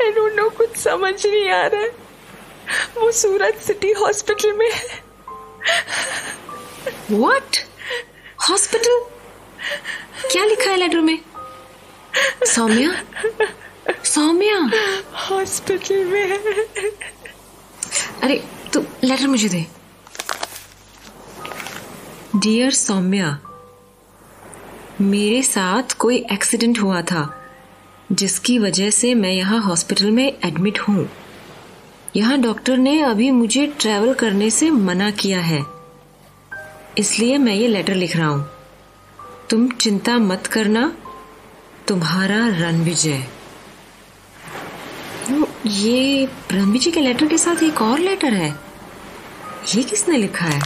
आई डोंट नो, कुछ समझ नहीं आ रहा है। वो सूरत सिटी हॉस्पिटल में है। व्हाट? हॉस्पिटल? क्या लिखा है लेटर में? सौम्या हॉस्पिटल में है। अरे तू लेटर मुझे दे। डियर सौम्या, मेरे साथ कोई एक्सीडेंट हुआ था जिसकी वजह से मैं यहाँ हॉस्पिटल में एडमिट हूँ। यहाँ डॉक्टर ने अभी मुझे ट्रैवल करने से मना किया है, इसलिए मैं ये लेटर लिख रहा हूँ। तुम चिंता मत करना, तुम्हारा रणविजय। ये रणविजय के लेटर के साथ एक और लेटर है, ये किसने लिखा है?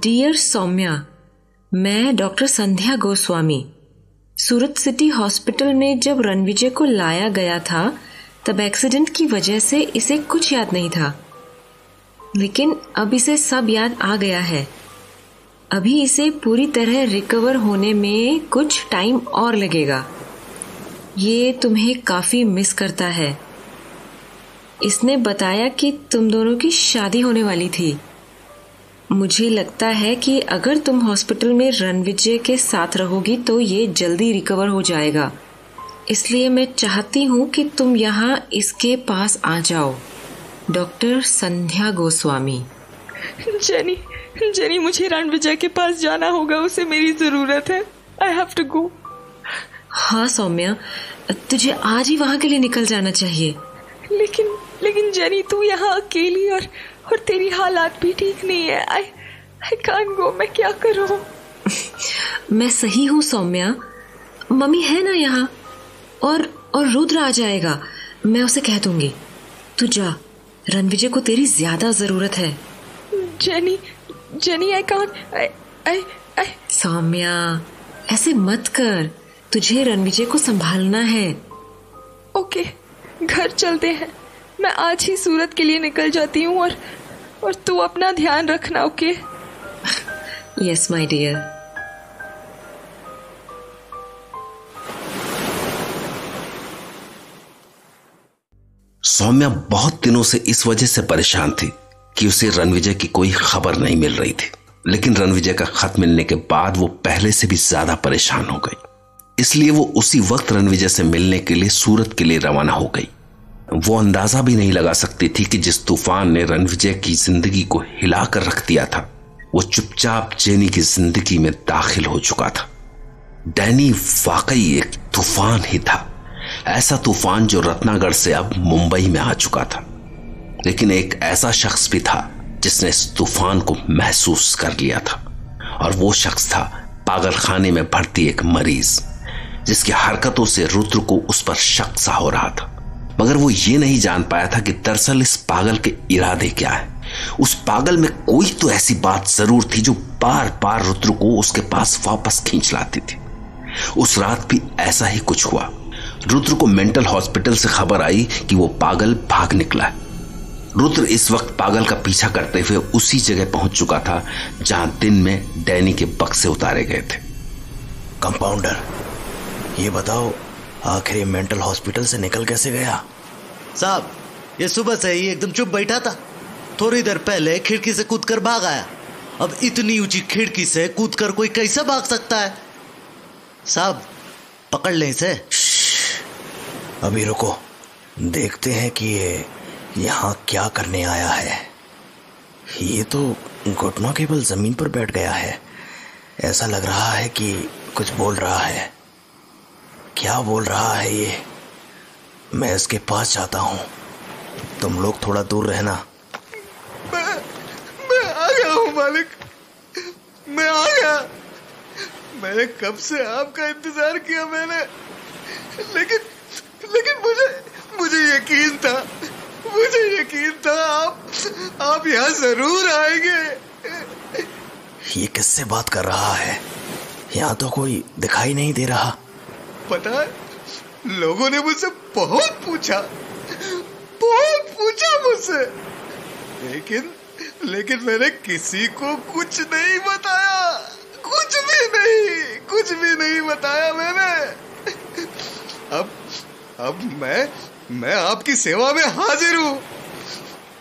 डियर सौम्या, मैं डॉक्टर संध्या गोस्वामी। सूरत सिटी हॉस्पिटल में जब रणविजय को लाया गया था तब एक्सीडेंट की वजह से इसे कुछ याद नहीं था, लेकिन अब इसे सब याद आ गया है। अभी इसे पूरी तरह रिकवर होने में कुछ टाइम और लगेगा। ये तुम्हें काफी मिस करता है। इसने बताया कि तुम दोनों की शादी होने वाली थी। मुझे लगता है कि अगर तुम हॉस्पिटल में रणविजय के साथ रहोगी तो ये जल्दी रिकवर हो जाएगा, इसलिए मैं चाहती हूँ कि तुम यहाँ इसके पास आ जाओ। डॉक्टर संध्या गोस्वामी। जेनी, मुझे रणविजय के पास जाना होगा, उसे मेरी जरूरत है। I have to go. हाँ सौम्या, तुझे आज ही वहाँ के लिए निकल जाना चाहिए। लेकिन जेनी, तू यहाँ अकेली और तेरी हालात भी ठीक नहीं है। आई कांट गो, मैं क्या करूँ? मैं सही हूँ सौम्या, मम्मी है ना यहाँ, और रुद्र आ जाएगा, मैं उसे कह दूंगी। तू जा, रणविजय को तेरी ज्यादा जरूरत है। Jenny I can't. सौम्या ऐसे मत कर, तुझे रणविजय को संभालना है। ओके, घर चलते हैं। मैं आज ही सूरत के लिए निकल जाती हूँ और तू अपना ध्यान रखना। Okay? Yes my dear. Saumya बहुत दिनों से इस वजह से परेशान थी कि उसे रणविजय की कोई खबर नहीं मिल रही थी। लेकिन रणविजय का खत मिलने के बाद वो पहले से भी ज्यादा परेशान हो गई। इसलिए वो उसी वक्त रणविजय से मिलने के लिए सूरत के लिए रवाना हो गई। वो अंदाजा भी नहीं लगा सकती थी कि जिस तूफान ने रणविजय की जिंदगी को हिलाकर रख दिया था, वो चुपचाप जेनी की जिंदगी में दाखिल हो चुका था। डैनी वाकई एक तूफान ही था, ऐसा तूफान जो रत्नागढ़ से अब मुंबई में आ चुका था। लेकिन एक ऐसा शख्स भी था जिसने इस तूफान को महसूस कर लिया था, और वो शख्स था पागलखाने में भर्ती एक मरीज, जिसकी हरकतों से रुद्र को उस पर शक सा हो रहा था। मगर वो ये नहीं जान पाया था कि दरअसल इस पागल के इरादे क्या है। उस पागल में कोई तो ऐसी बात जरूर थी जो बार बार रुद्र को उसके पास वापस खींच लाती थी। उस रात भी ऐसा ही कुछ हुआ। रुद्र को मेंटल हॉस्पिटल से खबर आई कि वो पागल भाग निकला है। रुद्र इस वक्त पागल का पीछा करते हुए उसी जगह पहुंच चुका था जहां दिन में डैनी के बक्से उतारे गए थे। कंपाउंडर, ये बताओ आखिर ये मेंटल हॉस्पिटल से निकल कैसे गया? साहब, ये सुबह से ही एकदम चुप बैठा था। थोड़ी देर पहले खिड़की से कूदकर भाग आया। अब इतनी ऊंची खिड़की से कूदकर कोई कैसे भाग सकता है? साहब, पकड़ लें इसे। अभी रुको, देखते हैं कि ये यहाँ क्या करने आया है। ये तो घुटनों के बल जमीन पर बैठ गया है। ऐसा लग रहा है कि कुछ बोल रहा है। क्या बोल रहा है ये? मैं इसके पास जाता हूँ, तुम लोग थोड़ा दूर रहना। मैं आ गया हूँ मालिक, मैं आ गया। मैंने कब से आपका इंतजार किया मैंने, लेकिन मुझे यकीन था आप यहाँ जरूर आएंगे। ये किससे बात कर रहा है? यहाँ तो कोई दिखाई नहीं दे रहा। पता है, लोगों ने मुझसे बहुत पूछा मुझसे, लेकिन मैंने किसी को कुछ नहीं बताया। कुछ भी नहीं बताया मैंने। अब मैं आपकी सेवा में हाजिर हूँ।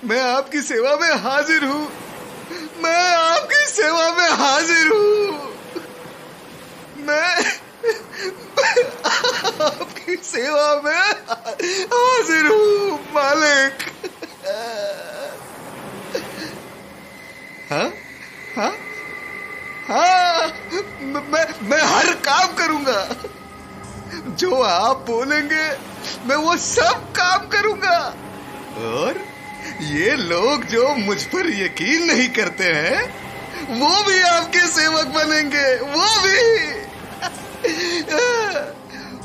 मैं आपकी सेवा में हाजिर हूँ। मैं आपकी सेवा में हाजिर हूँ मालिक। हाँ, मैं हर काम करूंगा। जो आप बोलेंगे मैं वो सब काम करूंगा। और ये लोग जो मुझ पर यकीन नहीं करते हैं, वो भी आपके सेवक बनेंगे। वो भी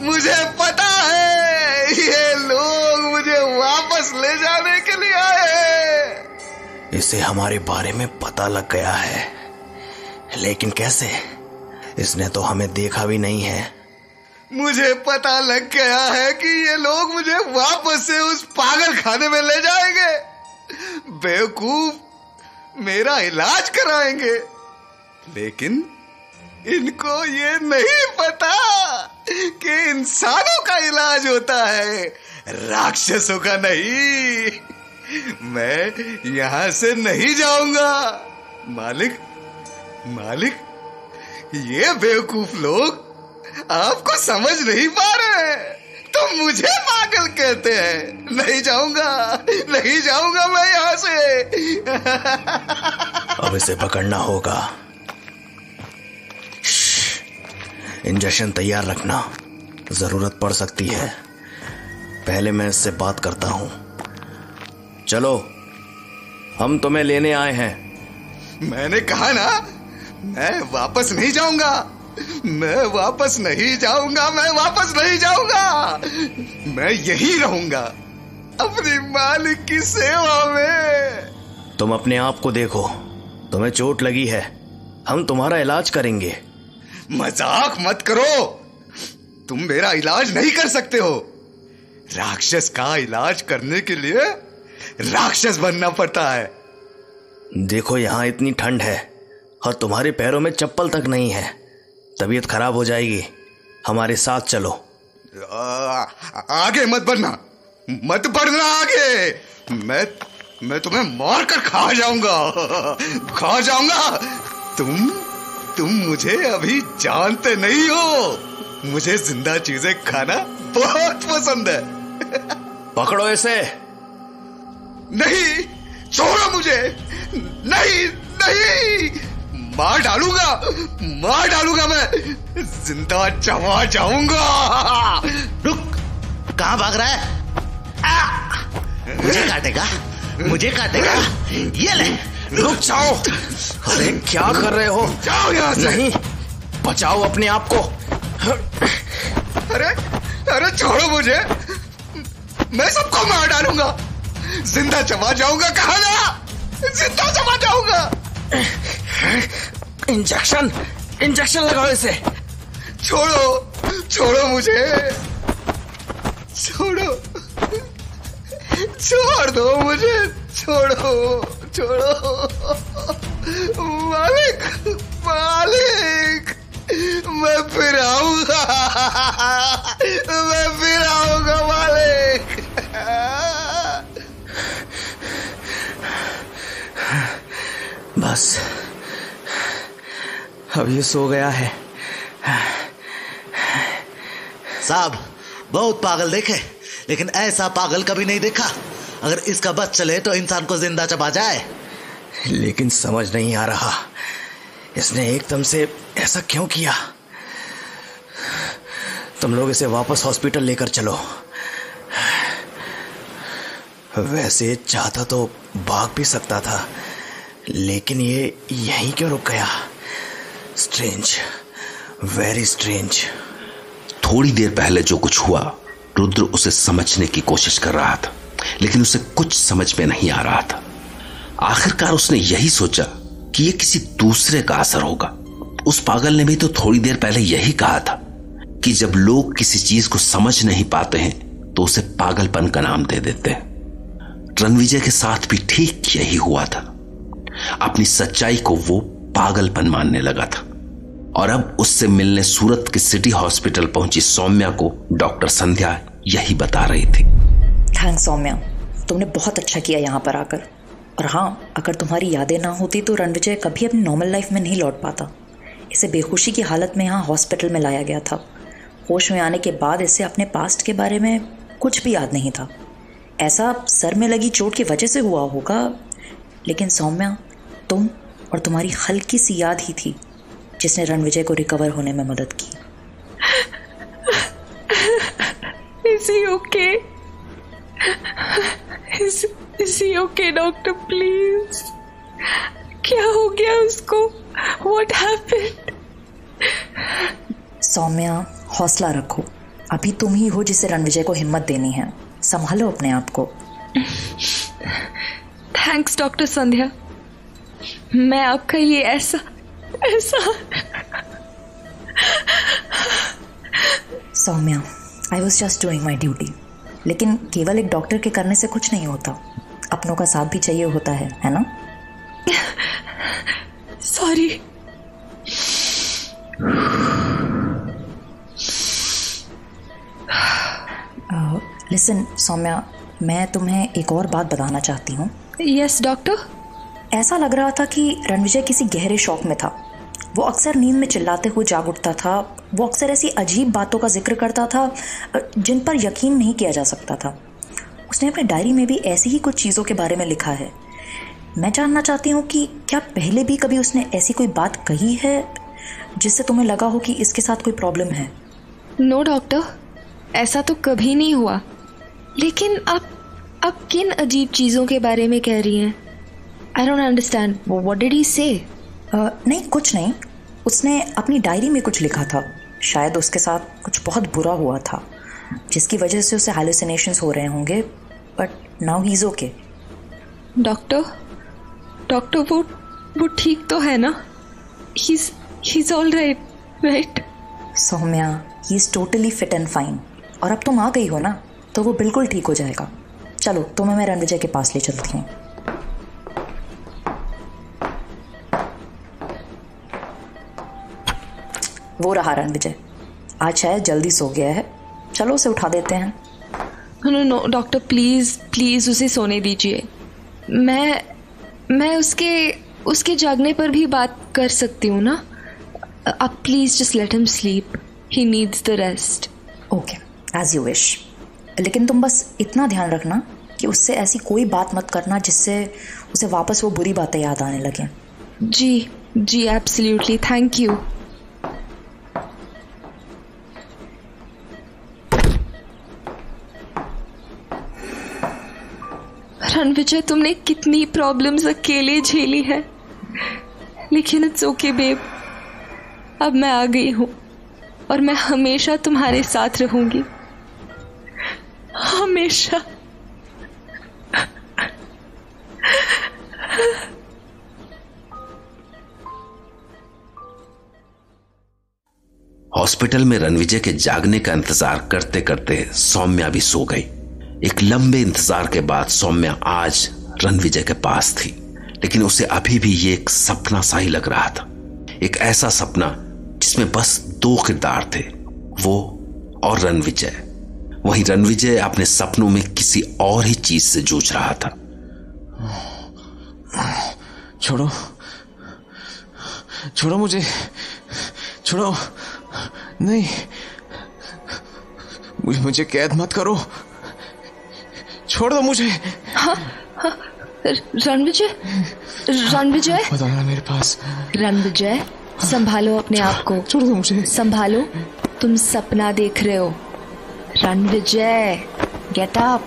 मुझे पता है, ये लोग मुझे वापस ले जाने के लिए आए हैं। इसे हमारे बारे में पता लग गया है, लेकिन कैसे? इसने तो हमें देखा भी नहीं है। मुझे पता लग गया है कि ये लोग मुझे वापस से उस पागल खाने में ले जाएंगे। बेवकूफ, मेरा इलाज कराएंगे। लेकिन इनको ये नहीं पता कि इंसानों का इलाज होता है, राक्षसों का नहीं। मैं यहां से नहीं जाऊंगा मालिक। ये बेवकूफ लोग आपको समझ नहीं पा रहे, तो मुझे पागल कहते हैं। नहीं जाऊंगा मैं यहाँ से। अब इसे पकड़ना होगा। इंजेक्शन तैयार रखना, जरूरत पड़ सकती है। पहले मैं इससे बात करता हूँ। चलो, हम तुम्हें लेने आए हैं। मैंने कहा ना, मैं वापस नहीं जाऊंगा। मैं यहीं रहूंगा, अपने मालिक की सेवा में। तुम अपने आप को देखो, तुम्हें चोट लगी है, हम तुम्हारा इलाज करेंगे। मजाक मत करो, तुम मेरा इलाज नहीं कर सकते हो। राक्षस का इलाज करने के लिए राक्षस बनना पड़ता है। देखो, यहाँ इतनी ठंड है और तुम्हारे पैरों में चप्पल तक नहीं है, तबीयत खराब हो जाएगी। हमारे साथ चलो। आगे मत बढ़ना, मत बढ़ना आगे। मैं तुम्हें मार कर खा जाऊंगा। तुम मुझे अभी जानते नहीं हो। मुझे जिंदा चीजें खाना बहुत पसंद है। पकड़ो इसे। नहीं, छोड़ो मुझे। नहीं, मार डालूंगा मैं। जिंदा चबा जाऊंगा। रुक, कहां भाग रहा है? मुझे काटेगा। ये ले, रुक जाओ। अरे क्या कर रहे हो? जाओ यहाँ से। नहीं, बचाओ अपने आप को। अरे छोड़ो मुझे। मैं सबको मार डालूंगा। जिंदा चबा जाऊंगा। कहा ना, जिंदा चबा जाऊंगा। इंजेक्शन लगाओ इसे। छोड़ो मुझे। छोड़ दो मुझे। छोड़ो। मालिक, मैं फिर आऊंगा मालिक। बस अब ये सो गया है। साहब, बहुत पागल देखे, लेकिन ऐसा पागल कभी नहीं देखा। अगर इसका बस चले तो इंसान को जिंदा चबा जाए। लेकिन समझ नहीं आ रहा इसने एकदम से ऐसा क्यों किया। तुम लोग इसे वापस हॉस्पिटल लेकर चलो। वैसे चाहता तो भाग भी सकता था, लेकिन ये यहीं क्यों रुक गया? Strange, very strange. थोड़ी देर पहले जो कुछ हुआ, रुद्र उसे समझने की कोशिश कर रहा था, लेकिन उसे कुछ समझ में नहीं आ रहा था। आखिरकार उसने यही सोचा कि ये किसी दूसरे का असर होगा। उस पागल ने भी तो थोड़ी देर पहले यही कहा था कि जब लोग किसी चीज को समझ नहीं पाते हैं तो उसे पागलपन का नाम दे देते हैं। रणविजय के साथ भी ठीक यही हुआ था। अपनी सच्चाई को वो पागलपन मानने लगा था, और अब उससे मिलने सूरत के सिटी हॉस्पिटल पहुंची सौम्या को डॉक्टर संध्या यही बता रही थी। थैंक्स सौम्या, तुमने बहुत अच्छा किया यहाँ पर आकर। और हाँ, अगर तुम्हारी यादें ना होती तो रणविजय कभी अपनी नॉर्मल लाइफ में नहीं लौट पाता। इसे बेहोशी की हालत में यहाँ हॉस्पिटल में लाया गया था। होश में आने के बाद इसे अपने पास्ट के बारे में कुछ भी याद नहीं था। ऐसा सर में लगी चोट की वजह से हुआ होगा। लेकिन सौम्या, तुम और तुम्हारी हल्की सी याद ही थी जिसने रणविजय को रिकवर होने में मदद की। Is he okay? Is he okay, doctor please? क्या हो गया उसको? What happened? सौम्या, हौसला रखो। अभी तुम ही हो जिसे रणविजय को हिम्मत देनी है। संभालो अपने आप को। Thanks doctor Sandhya. मैं आपका ये ऐसा Saumya, I was just doing my duty. लेकिन केवल एक डॉक्टर के करने से कुछ नहीं होता। अपनों का साथ भी चाहिए होता है ना? सॉरी। लिसन सौम्या, मैं तुम्हें एक और बात बताना चाहती हूँ। Yes doctor. ऐसा लग रहा था कि रणविजय किसी गहरे शौक में था। वो अक्सर नींद में चिल्लाते हुए जाग उठता था। वो अक्सर ऐसी अजीब बातों का जिक्र करता था जिन पर यकीन नहीं किया जा सकता था। उसने अपनी डायरी में भी ऐसी ही कुछ चीज़ों के बारे में लिखा है। मैं जानना चाहती हूँ कि क्या पहले भी कभी उसने ऐसी कोई बात कही है जिससे तुम्हें लगा हो कि इसके साथ कोई प्रॉब्लम है? नो डॉक्टर, ऐसा तो कभी नहीं हुआ। लेकिन आप किन अजीब चीज़ों के बारे में कह रही हैं? I don't understand. What did he से? नहीं, कुछ नहीं। उसने अपनी डायरी में कुछ लिखा था। शायद उसके साथ कुछ बहुत बुरा हुआ था जिसकी वजह से उसे हैलुसिनेशंस हो रहे होंगे, but now he is okay. Doctor वो ठीक तो है ना? He's all right? Saumya, he is totally fit and fine. और अब तुम आ गई हो ना, तो वो बिल्कुल ठीक हो जाएगा। चलो, तुम्हें मैं रणविजय के पास ले चलती हूँ। वो रहा रणविजय। आज शायद जल्दी सो गया है। चलो उसे उठा देते हैं। नो डॉक्टर, प्लीज उसे सोने दीजिए। मैं उसके जागने पर भी बात कर सकती हूँ ना। आप please just let him sleep, he needs the rest. Okay, as you wish. लेकिन तुम बस इतना ध्यान रखना कि उससे ऐसी कोई बात मत करना जिससे उसे वापस वो बुरी बातें याद आने लगे। जी एब्सोल्युटली, थैंक यू। रणविजय, तुमने कितनी प्रॉब्लम्स अकेले झेली है, लेकिन इट्स ओके बेब, अब मैं आ गई हूँ और मैं हमेशा तुम्हारे साथ रहूंगी, हमेशा। हॉस्पिटल में रणविजय के जागने का इंतजार करते करते सौम्या भी सो गई। एक लंबे इंतजार के बाद सौम्या आज रणविजय के पास थी, लेकिन उसे अभी भी ये एक सपना सा ही लग रहा था। एक ऐसा सपना जिसमें बस दो किरदार थे, वो और रणविजय। वहीं रणविजय अपने सपनों में किसी और ही चीज से जूझ रहा था। छोड़ो मुझे, छोड़ो, नहीं, मुझे कैद मत करो, छोड़ दो मुझे। हाँ, रणविजय बताना मेरे पास। रणविजय, संभालो अपने आप को, छोड़ दो मुझे, संभालो, तुम सपना देख रहे हो। Ranvijay, get up.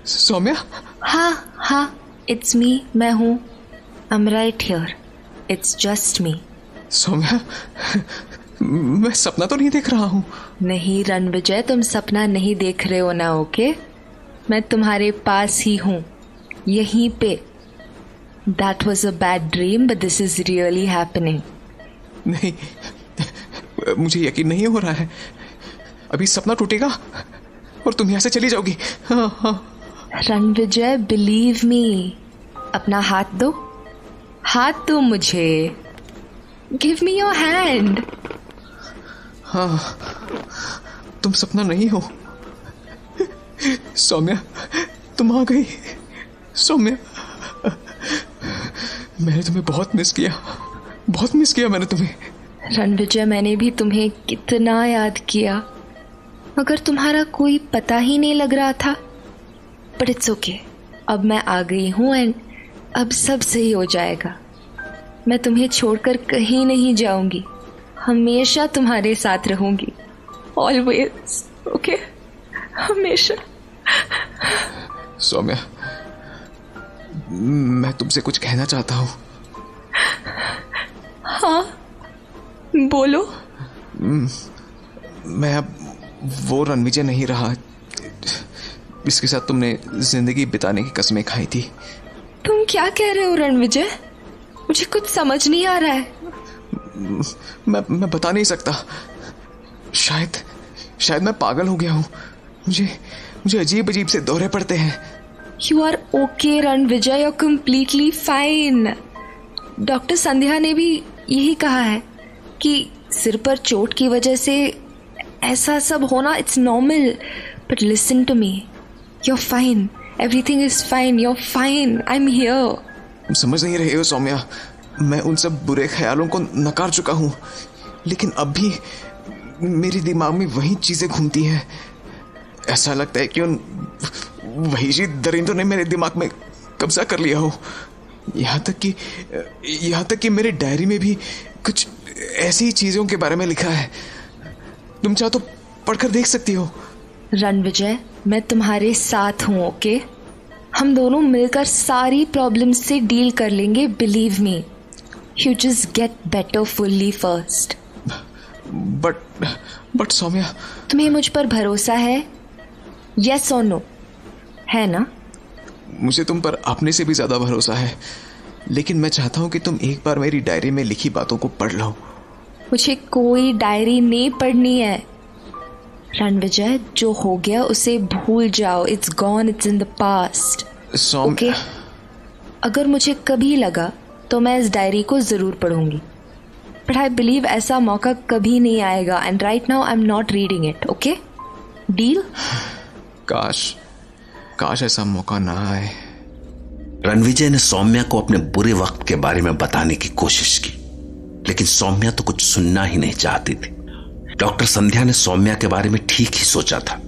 सौम्या? हाँ, इट्स मी, मैं हूँ। I am right here, it's just me. Saumya, मैं सपना तो नहीं देख रहा हूँ। नहीं रणविजय, तुम सपना नहीं देख रहे हो ना, ओके? मैं तुम्हारे पास ही हूँ, यहीं पे। That was a bad dream, but this is really happening. नहीं, मुझे यकीन नहीं हो रहा है। अभी सपना टूटेगा और तुम यहाँ से चली जाओगी। हाँ। Ranvijay, believe me. अपना हाथ दो मुझे। Give me your hand. हाँ, तुम सपना नहीं हो। सौम्या, तुम आ गई। सौम्या, मैंने तुम्हें बहुत मिस किया मैंने तुम्हें। रणविजय, मैंने भी तुम्हें कितना याद किया, मगर तुम्हारा कोई पता ही नहीं लग रहा था। बट इट्स ओके, अब मैं आ गई हूँ एंड अब सब सही हो जाएगा। मैं तुम्हें छोड़कर कहीं नहीं जाऊंगी, हमेशा तुम्हारे साथ रहूंगी, ऑलवेज, ओके? हमेशा। सौम्या, मैं तुमसे कुछ कहना चाहता हूँ। हाँ, बोलो। मैं अब वो रणविजय नहीं रहा जिसके साथ तुमने जिंदगी बिताने की कस्में खाई थी। तुम क्या कह रहे हो रणविजय? मुझे कुछ समझ नहीं आ रहा है। मैं बता नहीं सकता। शायद मैं पागल हो गया हूँ। मुझे अजीब से दौरे पड़ते हैं। You are okay, Ranvijay, you're completely fine. Doctor Sandhya ने भी यही कहा है कि सिर पर चोट की वजह से ऐसा सब होना it's normal. But listen to me. You're fine. Everything is fine. You're fine. I'm here. तुम समझ नहीं रहे हो सौम्या। मैं उन सब बुरे ख्यालों को नकार चुका हूँ, लेकिन अब भी मेरे दिमाग में वही चीजें घूमती हैं। ऐसा लगता है कि उन वही दरिंदों ने मेरे दिमाग में कब्जा कर लिया हो। यहाँ तक कि मेरे डायरी में भी कुछ ऐसी चीजों के बारे में लिखा है। तुम चाहो तो पढ़कर देख सकती हो। रणविजय, मैं तुम्हारे साथ हूँ, ओके? हम दोनों मिलकर सारी प्रॉब्लम्स से डील कर लेंगे, believe me. You just get better fully first. But Saumya, तुम्हें मुझ पर भरोसा है? यस और नो, है ना? मुझे तुम पर अपने से भी ज्यादा भरोसा है, लेकिन मैं चाहता हूँ कि तुम एक बार मेरी डायरी में लिखी बातों को पढ़ लो। मुझे कोई डायरी नहीं पढ़नी है रणविजय। जो हो गया उसे भूल जाओ। It's gone, it's in the past, okay? अगर मुझे कभी लगा तो मैं इस डायरी को जरूर पढ़ूंगी। बट आई बिलीव ऐसा मौका कभी नहीं आएगा and right now I am not reading it. Okay, deal? काश ऐसा मौका ना आए. रणविजय ने सौम्या को अपने बुरे वक्त के बारे में बताने की कोशिश की, लेकिन सौम्या तो कुछ सुनना ही नहीं चाहती थी. डॉक्टर संध्या ने सौम्या के बारे में ठीक ही सोचा था.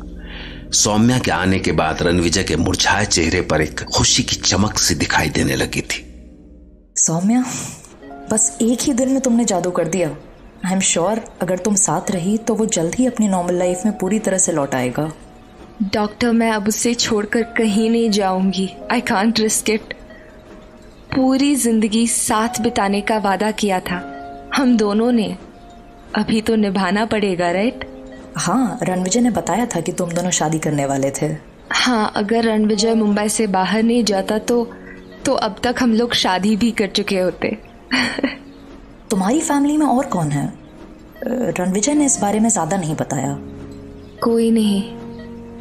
सौम्या के आने के बाद रणविजय के मुरझाए चेहरे पर एक खुशी की चमक सी दिखाई देने लगी थी. सौम्या, बस एक ही दिन में तुमने जादू कर दिया. आई एम श्योर अगर तुम साथ रही तो वो जल्द ही अपनी नॉर्मल लाइफ में पूरी तरह से लौट आएगा. डॉक्टर, मैं अब उसे छोड़कर कहीं नहीं जाऊंगी. I can't risk it. पूरी जिंदगी साथ बिताने का वादा किया था हम दोनों ने, अभी तो निभाना पड़ेगा, राइट? हाँ, रणविजय ने बताया था कि तुम दोनों शादी करने वाले थे. हाँ, अगर रणविजय मुंबई से बाहर नहीं जाता तो अब तक हम लोग शादी भी कर चुके होते. तुम्हारी फैमिली में और कौन है? रणविजय ने इस बारे में ज्यादा नहीं बताया. कोई नहीं.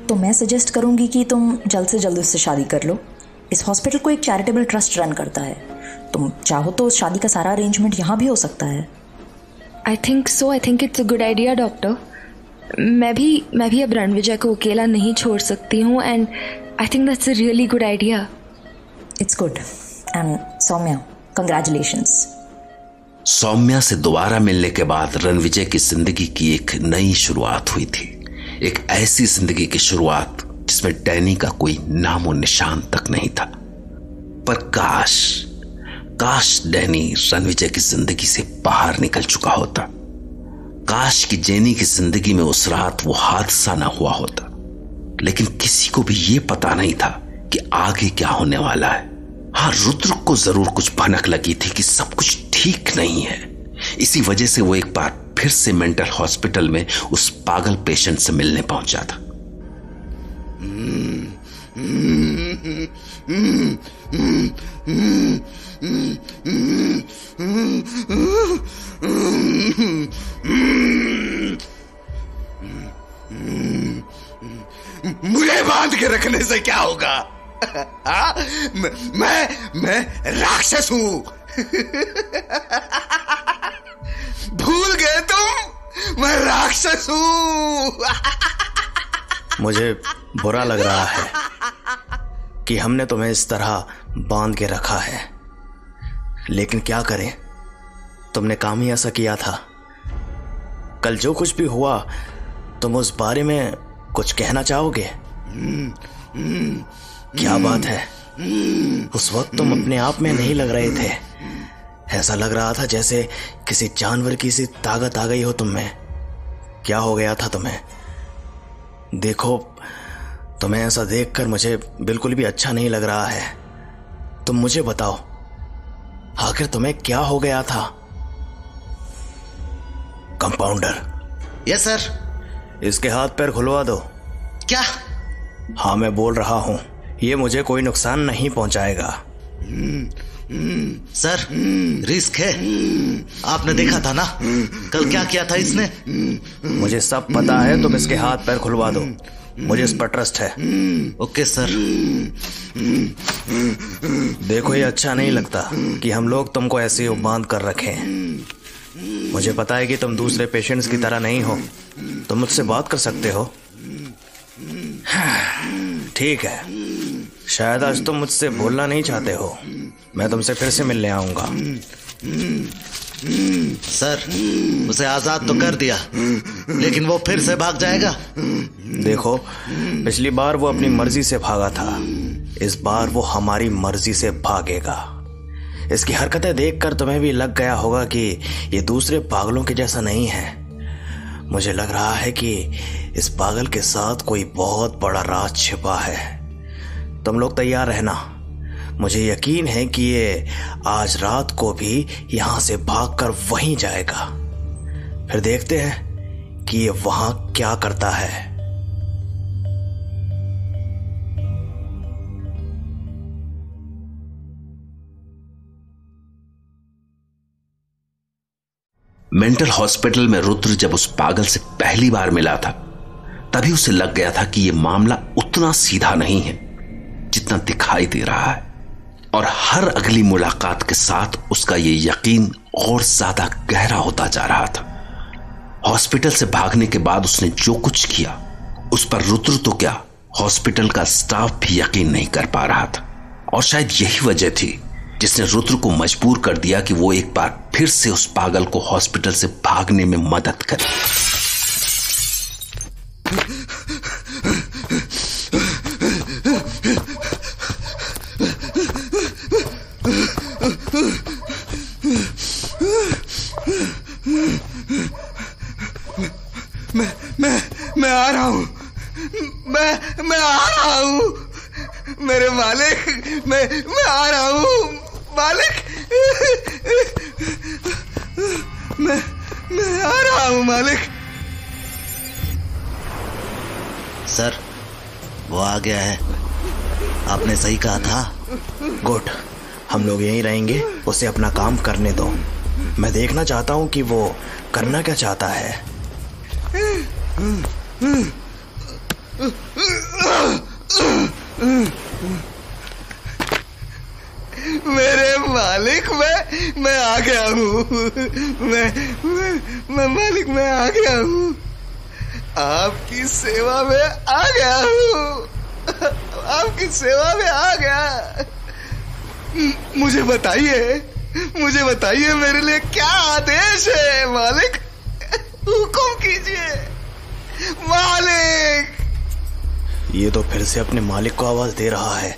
तो मैं सजेस्ट करूंगी कि तुम जल्द से जल्द उससे शादी कर लो. इस हॉस्पिटल को एक चैरिटेबल ट्रस्ट रन करता है. तुम चाहो तो शादी का सारा अरेंजमेंट यहाँ भी हो सकता है. I think so. I think it's a good idea doctor. मैं भी अब रणविजय को अकेला नहीं छोड़ सकती हूँ and I think that's a really good idea. It's good. And Saumya, congratulations. Saumya से दोबारा मिलने के बाद रणविजय की जिंदगी की एक नई शुरुआत हुई थी. एक ऐसी जिंदगी की शुरुआत जिसमें डैनी का कोई नामो निशान तक नहीं था. पर काश डैनी रणविजय की जिंदगी से बाहर निकल चुका होता. काश कि जेनी की जिंदगी में उस रात वो हादसा ना हुआ होता. लेकिन किसी को भी ये पता नहीं था कि आगे क्या होने वाला है. हाँ, रुद्र को जरूर कुछ भनक लगी थी कि सब कुछ ठीक नहीं है. इसी वजह से वो एक बार फिर से मेंटल हॉस्पिटल में उस पागल पेशेंट से मिलने पहुंचा था. मुझे बांध के रखने से क्या होगा? मैं राक्षस हूं. भूल गए तुम? मैं राक्षस हूं. मुझे बुरा लग रहा है कि हमने तुम्हें इस तरह बांध के रखा है, लेकिन क्या करें, तुमने काम ही ऐसा किया था. कल जो कुछ भी हुआ तुम उस बारे में कुछ कहना चाहोगे? क्या बात है, उस वक्त तुम अपने आप में नहीं लग रहे थे. ऐसा लग रहा था जैसे किसी जानवर की सी ताकत आ गई हो तुम में. क्या हो गया था तुम्हें? देखो, तुम्हें ऐसा देखकर मुझे बिल्कुल भी अच्छा नहीं लग रहा है. तुम मुझे बताओ, आखिर तुम्हें क्या हो गया था? कंपाउंडर. Yes sir. इसके हाथ पैर खुलवा दो. क्या? हाँ, मैं बोल रहा हूं, ये मुझे कोई नुकसान नहीं पहुंचाएगा. सर, रिस्क है. आपने देखा था ना कल क्या किया था इसने. मुझे सब पता है. तुम इसके हाथ पैर खुलवा दो. मुझे इस पर ट्रस्ट है. Okay sir. देखो, ये अच्छा नहीं लगता कि हम लोग तुमको ऐसे ही बांध कर रखें. मुझे पता है कि तुम दूसरे पेशेंट्स की तरह नहीं हो. तुम मुझसे बात कर सकते हो. ठीक है, शायद आज तुम मुझसे बोलना नहीं चाहते हो. मैं तुमसे फिर से मिलने आऊंगा. सर, उसे आजाद तो कर दिया, लेकिन वो फिर से भाग जाएगा. देखो, पिछली बार वो अपनी मर्जी से भागा था, इस बार वो हमारी मर्जी से भागेगा. इसकी हरकतें देखकर तुम्हें भी लग गया होगा कि ये दूसरे पागलों के जैसा नहीं है. मुझे लग रहा है कि इस पागल के साथ कोई बहुत बड़ा राज छिपा है. तुम लोग तैयार रहना. मुझे यकीन है कि ये आज रात को भी यहां से भागकर वहीं जाएगा. फिर देखते हैं कि ये वहां क्या करता है. मेंटल हॉस्पिटल में रुद्र जब उस पागल से पहली बार मिला था, तभी उसे लग गया था कि यह मामला उतना सीधा नहीं है जितना दिखाई दे रहा है. और हर अगली मुलाकात के साथ उसका ये यकीन और ज्यादा गहरा होता जा रहा था। हॉस्पिटल से भागने के बाद उसने जो कुछ किया उस पर रुद्र तो क्या, हॉस्पिटल का स्टाफ भी यकीन नहीं कर पा रहा था। और शायद यही वजह थी जिसने रुद्र को मजबूर कर दिया कि वो एक बार फिर से उस पागल को हॉस्पिटल से भागने में मदद करे। मैं आ रहा हूं, मैं आ रहा हूं मेरे मालिक, मैं आ रहा हूं मालिक, मैं आ रहा हूं मालिक। सर, वो आ गया है, आपने सही कहा था। गुड, हम लोग यहीं रहेंगे, उसे अपना काम करने दो। मैं देखना चाहता हूं कि वो करना क्या चाहता है। मेरे मालिक, मैं आ गया हूँ, मैं मालिक, मैं आ गया हूँ, आपकी सेवा में आ गया हूँ, आपकी सेवा में आ गया। मुझे बताइए मेरे लिए क्या आदेश है मालिक, हुक्म कीजिए मालिक। ये तो फिर से अपने मालिक को आवाज दे रहा है।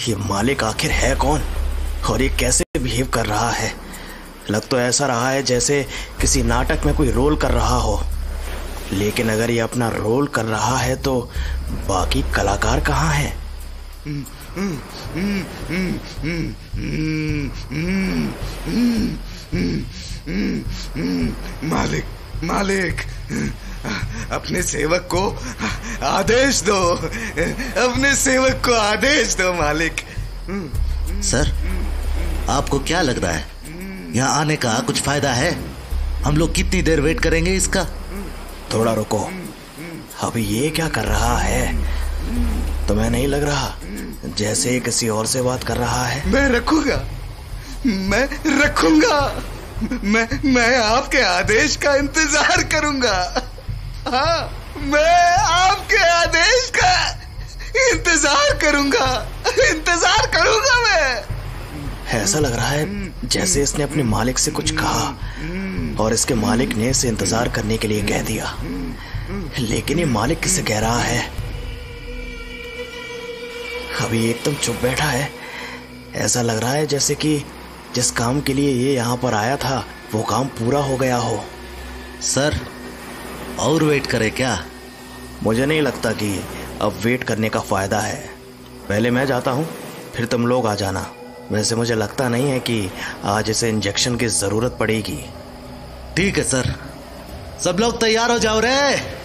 ये मालिक आखिर है कौन और ये कैसे बिहेव कर रहा है? लग तो ऐसा रहा है जैसे किसी नाटक में कोई रोल कर रहा हो। लेकिन अगर ये अपना रोल कर रहा है तो बाकी कलाकार कहाँ हैं? मालिक, अपने सेवक को आदेश दो, अपने सेवक को आदेश दो मालिक। सर, आपको क्या लग रहा है, यहाँ आने का कुछ फायदा है? हम लोग कितनी देर वेट करेंगे इसका? थोड़ा रुको, अभी ये क्या कर रहा है? तुम्हें नहीं लग रहा जैसे किसी और से बात कर रहा है? मैं रखूंगा, मैं आपके आदेश का इंतजार करूंगा। हाँ, मैं आपके आदेश का इंतजार करूंगा मैं। ऐसा लग रहा है जैसे इसने अपने मालिक से कुछ कहा और इसके मालिक ने इसे इंतजार करने के लिए कह दिया। लेकिन ये मालिक किससे कह रहा है? अभी एकदम चुप बैठा है। ऐसा लग रहा है जैसे कि जिस काम के लिए ये यहाँ पर आया था वो काम पूरा हो गया हो। सर, और वेट करें क्या? मुझे नहीं लगता कि अब वेट करने का फायदा है। पहले मैं जाता हूँ, फिर तुम लोग आ जाना। वैसे मुझे लगता नहीं है कि आज इसे इंजेक्शन की जरूरत पड़ेगी। ठीक है सर, सब लोग तैयार हो जाओ रे।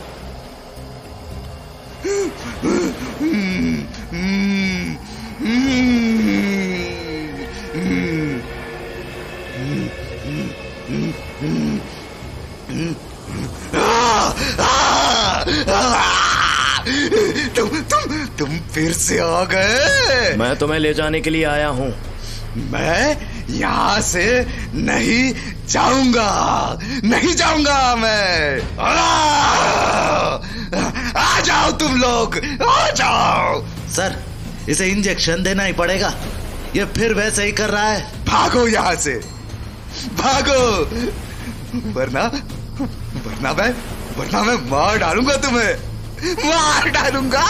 तुम फिर से आ गए। मैं तुम्हें ले जाने के लिए आया हूँ। मैं यहाँ से नहीं जाऊंगा मैं। आ जाओ तुम लोग, आ जाओ। सर, इसे इंजेक्शन देना ही पड़ेगा, ये फिर वैसे ही कर रहा है। भागो यहाँ से, भागो, वरना मैं मार डालूंगा तुम्हें, मार डालूंगा।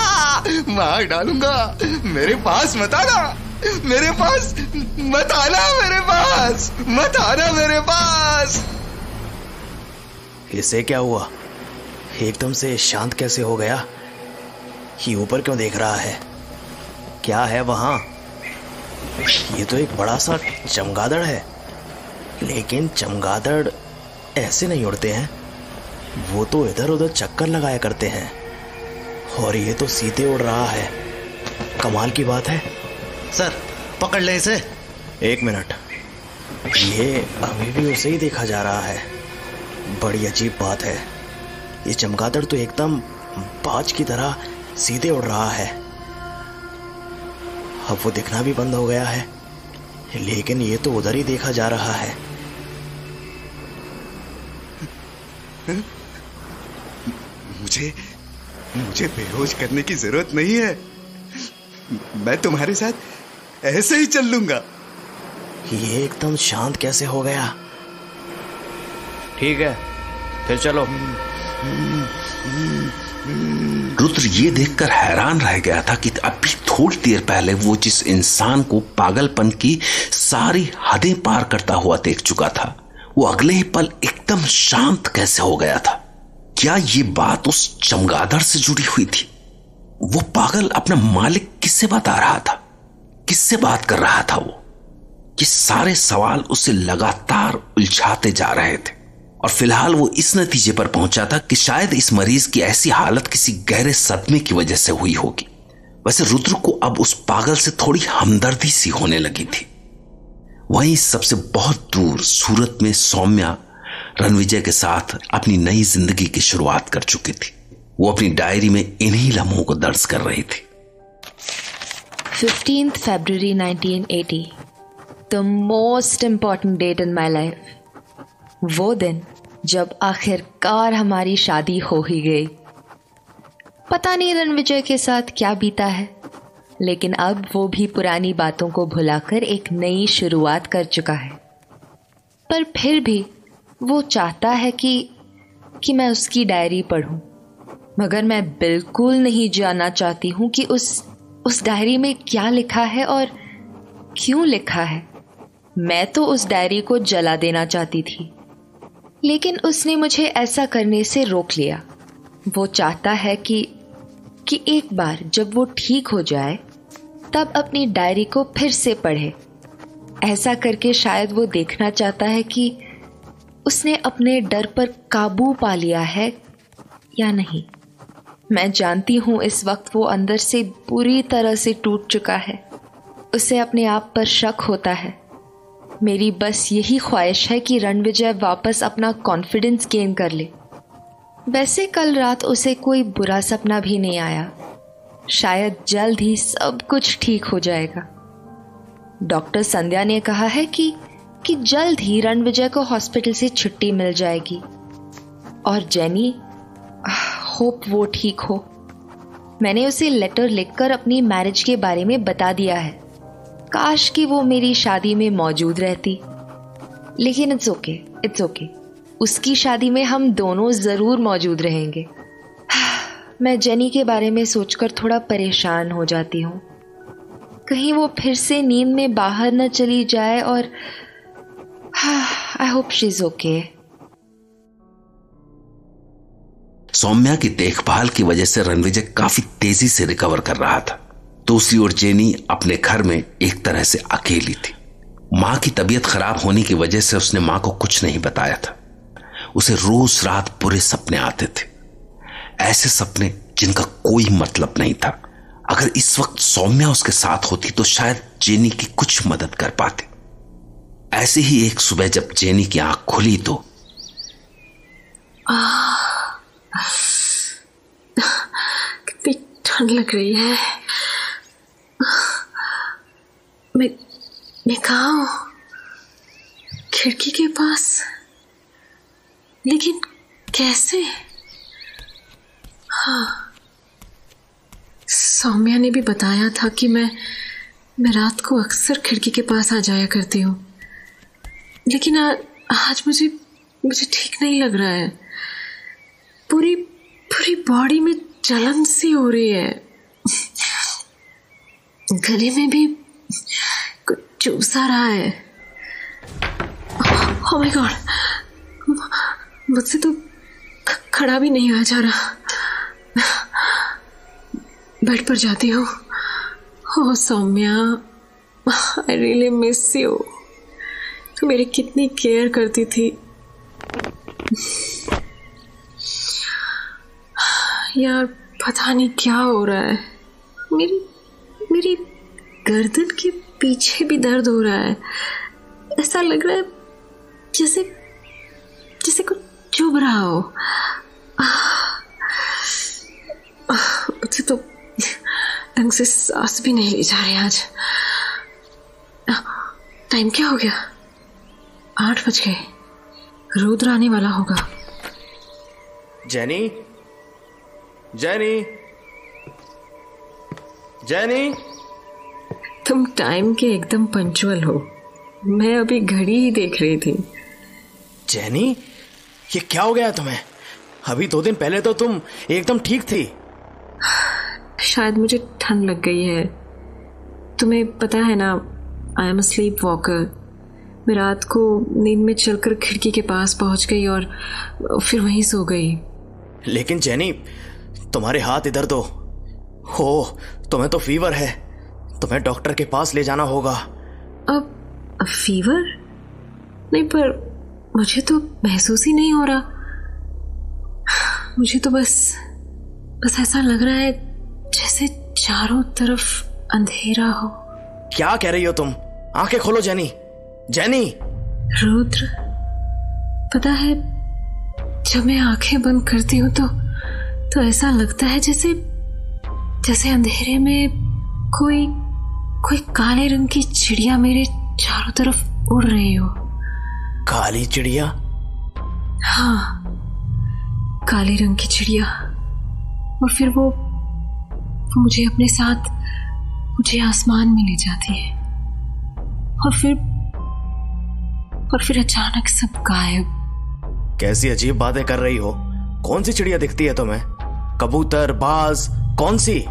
मेरे पास मत आना, मेरे पास। इसे क्या हुआ? एकदम से शांत कैसे हो गया? ये ऊपर क्यों देख रहा है? क्या है वहां? ये तो एक बड़ा सा चमगादड़ है, लेकिन चमगादड़ ऐसे नहीं उड़ते हैं, वो तो इधर उधर चक्कर लगाया करते हैं, और ये तो सीधे उड़ रहा है। कमाल की बात है। सर, पकड़ ले इसे। एक मिनट, ये अभी भी उसे ही देखा जा रहा है। बड़ी अजीब बात है, ये चमगादड़ तो एकदम बाज की तरह सीधे उड़ रहा है। अब वो दिखना भी बंद हो गया है, लेकिन ये तो उधर ही देखा जा रहा है। मुझे बेहोश करने की जरूरत नहीं है। मैं तुम्हारे साथ ऐसे ही चल लूंगा। ये एकदम शांत कैसे हो गया? ठीक है, फिर चलो। रुद्र ये देखकर हैरान रह गया था कि अभी थोड़ी देर पहले वो जिस इंसान को पागलपन की सारी हदें पार करता हुआ देख चुका था, वो अगले ही पल एकदम शांत कैसे हो गया था। क्या ये बात उस चमगादड़ से जुड़ी हुई थी? वो पागल अपना मालिक किससे बता रहा था? किससे बात कर रहा था वो? ये सारे सवाल उसे लगातार उलझाते जा रहे थे और फिलहाल वो इस नतीजे पर पहुंचा था कि शायद इस मरीज की ऐसी हालत किसी गहरे सदमे की वजह से हुई होगी। वैसे रुद्र को अब उस पागल से थोड़ी हमदर्दी सी होने लगी थी। वहीं सबसे बहुत दूर सूरत में सौम्या रणविजय के साथ अपनी नई जिंदगी की शुरुआत कर चुकी थी। वो अपनी डायरी में इन्हीं लम्हों को दर्ज कर रही थी। 15th February 1980, the most important date in my life। वो दिन जब आखिरकार हमारी शादी हो ही गई। पता नहीं रणविजय के साथ क्या बीता है, लेकिन अब वो भी पुरानी बातों को भुलाकर एक नई शुरुआत कर चुका है। पर फिर भी वो चाहता है कि मैं उसकी डायरी पढूं, मगर मैं बिल्कुल नहीं जानना चाहती हूं कि उस डायरी में क्या लिखा है और क्यों लिखा है। मैं तो उस डायरी को जला देना चाहती थी, लेकिन उसने मुझे ऐसा करने से रोक लिया। वो चाहता है कि एक बार जब वो ठीक हो जाए तब अपनी डायरी को फिर से पढ़े। ऐसा करके शायद वो देखना चाहता है कि उसने अपने डर पर काबू पा लिया है या नहीं। मैं जानती हूँ इस वक्त वो अंदर से बुरी तरह से टूट चुका है। उसे अपने आप पर शक होता है। मेरी बस यही ख्वाहिश है कि रणविजय वापस अपना कॉन्फिडेंस गेन कर ले। वैसे कल रात उसे कोई बुरा सपना भी नहीं आया। शायद जल्द ही सब कुछ ठीक हो जाएगा। डॉक्टर संध्या ने कहा है कि जल्द ही रणविजय को हॉस्पिटल से छुट्टी मिल जाएगी। और जेनी, होप वो ठीक हो। मैंने उसे लेटर लिखकर अपनी मैरिज के बारे में बता दिया है। काश कि वो मेरी शादी में मौजूद रहती, लेकिन इट्स ओके। उसकी शादी में हम दोनों जरूर मौजूद रहेंगे। मैं जेनी के बारे में सोचकर थोड़ा परेशान हो जाती हूँ। कहीं वो फिर से नींद में बाहर न चली जाए और I hope she is okay. Saumya की देखभाल की वजह से रणविजय काफी तेजी से रिकवर कर रहा था। दूसरी ओर जेनी अपने घर में एक तरह से अकेली थी। मां की तबीयत खराब होने की वजह से उसने मां को कुछ नहीं बताया था। उसे रोज रात बुरे सपने आते थे, ऐसे सपने जिनका कोई मतलब नहीं था। अगर इस वक्त सौम्या उसके साथ होती तो शायद जेनी की कुछ मदद कर पाते। ऐसे ही एक सुबह जब जेनी की आंख खुली तो कितनी ठंड लग रही है। मैं कहाँ हूँ? खिड़की के पास, लेकिन कैसे? हाँ, सौम्या ने भी बताया था कि मैं रात को अक्सर खिड़की के पास आ जाया करती हूँ, लेकिन आज मुझे ठीक नहीं लग रहा है। पूरी बॉडी में जलन सी हो रही है। गले में भी कुछ चूसा रहा है। ओह माय गॉड, मुझसे तो खड़ा भी नहीं हुआ जा रहा। बेड पर जाती हूँ। Oh Saumya, I really miss you. तू मेरी कितनी केयर करती थी। यार पता नहीं क्या हो रहा है। मेरी गर्दन के पीछे भी दर्द हो रहा है। ऐसा लग रहा है जैसे कुछ चुभ रहा हो। ढंग से सांस भी नहीं ली जा रही आज। टाइम क्या हो गया? 8 बज गए। रुद्र आने वाला होगा। जैनी, जैनी, जैनी। तुम टाइम के एकदम पंचुअल हो। मैं अभी घड़ी ही देख रही थी। जैनी, ये क्या हो गया तुम्हें? अभी 2 दिन पहले तो तुम एकदम ठीक थी। शायद मुझे ठंड लग गई है। तुम्हें पता है ना, I am a slip walker. मैं रात को नींद में चलकर खिड़की के पास पहुंच गई और फिर वहीं सो गई। लेकिन जैनी, तुम्हारे हाथ इधर दो। हो, तुम्हें तो फीवर है। तुम्हें डॉक्टर के पास ले जाना होगा। अब फीवर? नहीं, पर मुझे तो महसूस ही नहीं हो रहा। मुझे तो बस ऐसा लग रहा है जैसे चारों तरफ अंधेरा हो। क्या कह रही हो तुम? आंखें खोलो जैनी, जैनी। रुद्र, पता है, जब मैं आंखें बंद करती हूँ तो ऐसा लगता है जैसे अंधेरे में कोई काले रंग की चिड़िया मेरे चारों तरफ उड़ रही हो। काली चिड़िया? हाँ, काले रंग की चिड़िया। और फिर वो मुझे अपने साथ मुझे आसमान में ले जाती है। और फिर अचानक सब गायब। कैसी अजीब बातें कर रही हो? कौन सी चिड़िया दिखती है तुम्हें? कबूतर, बाज, कौन सी?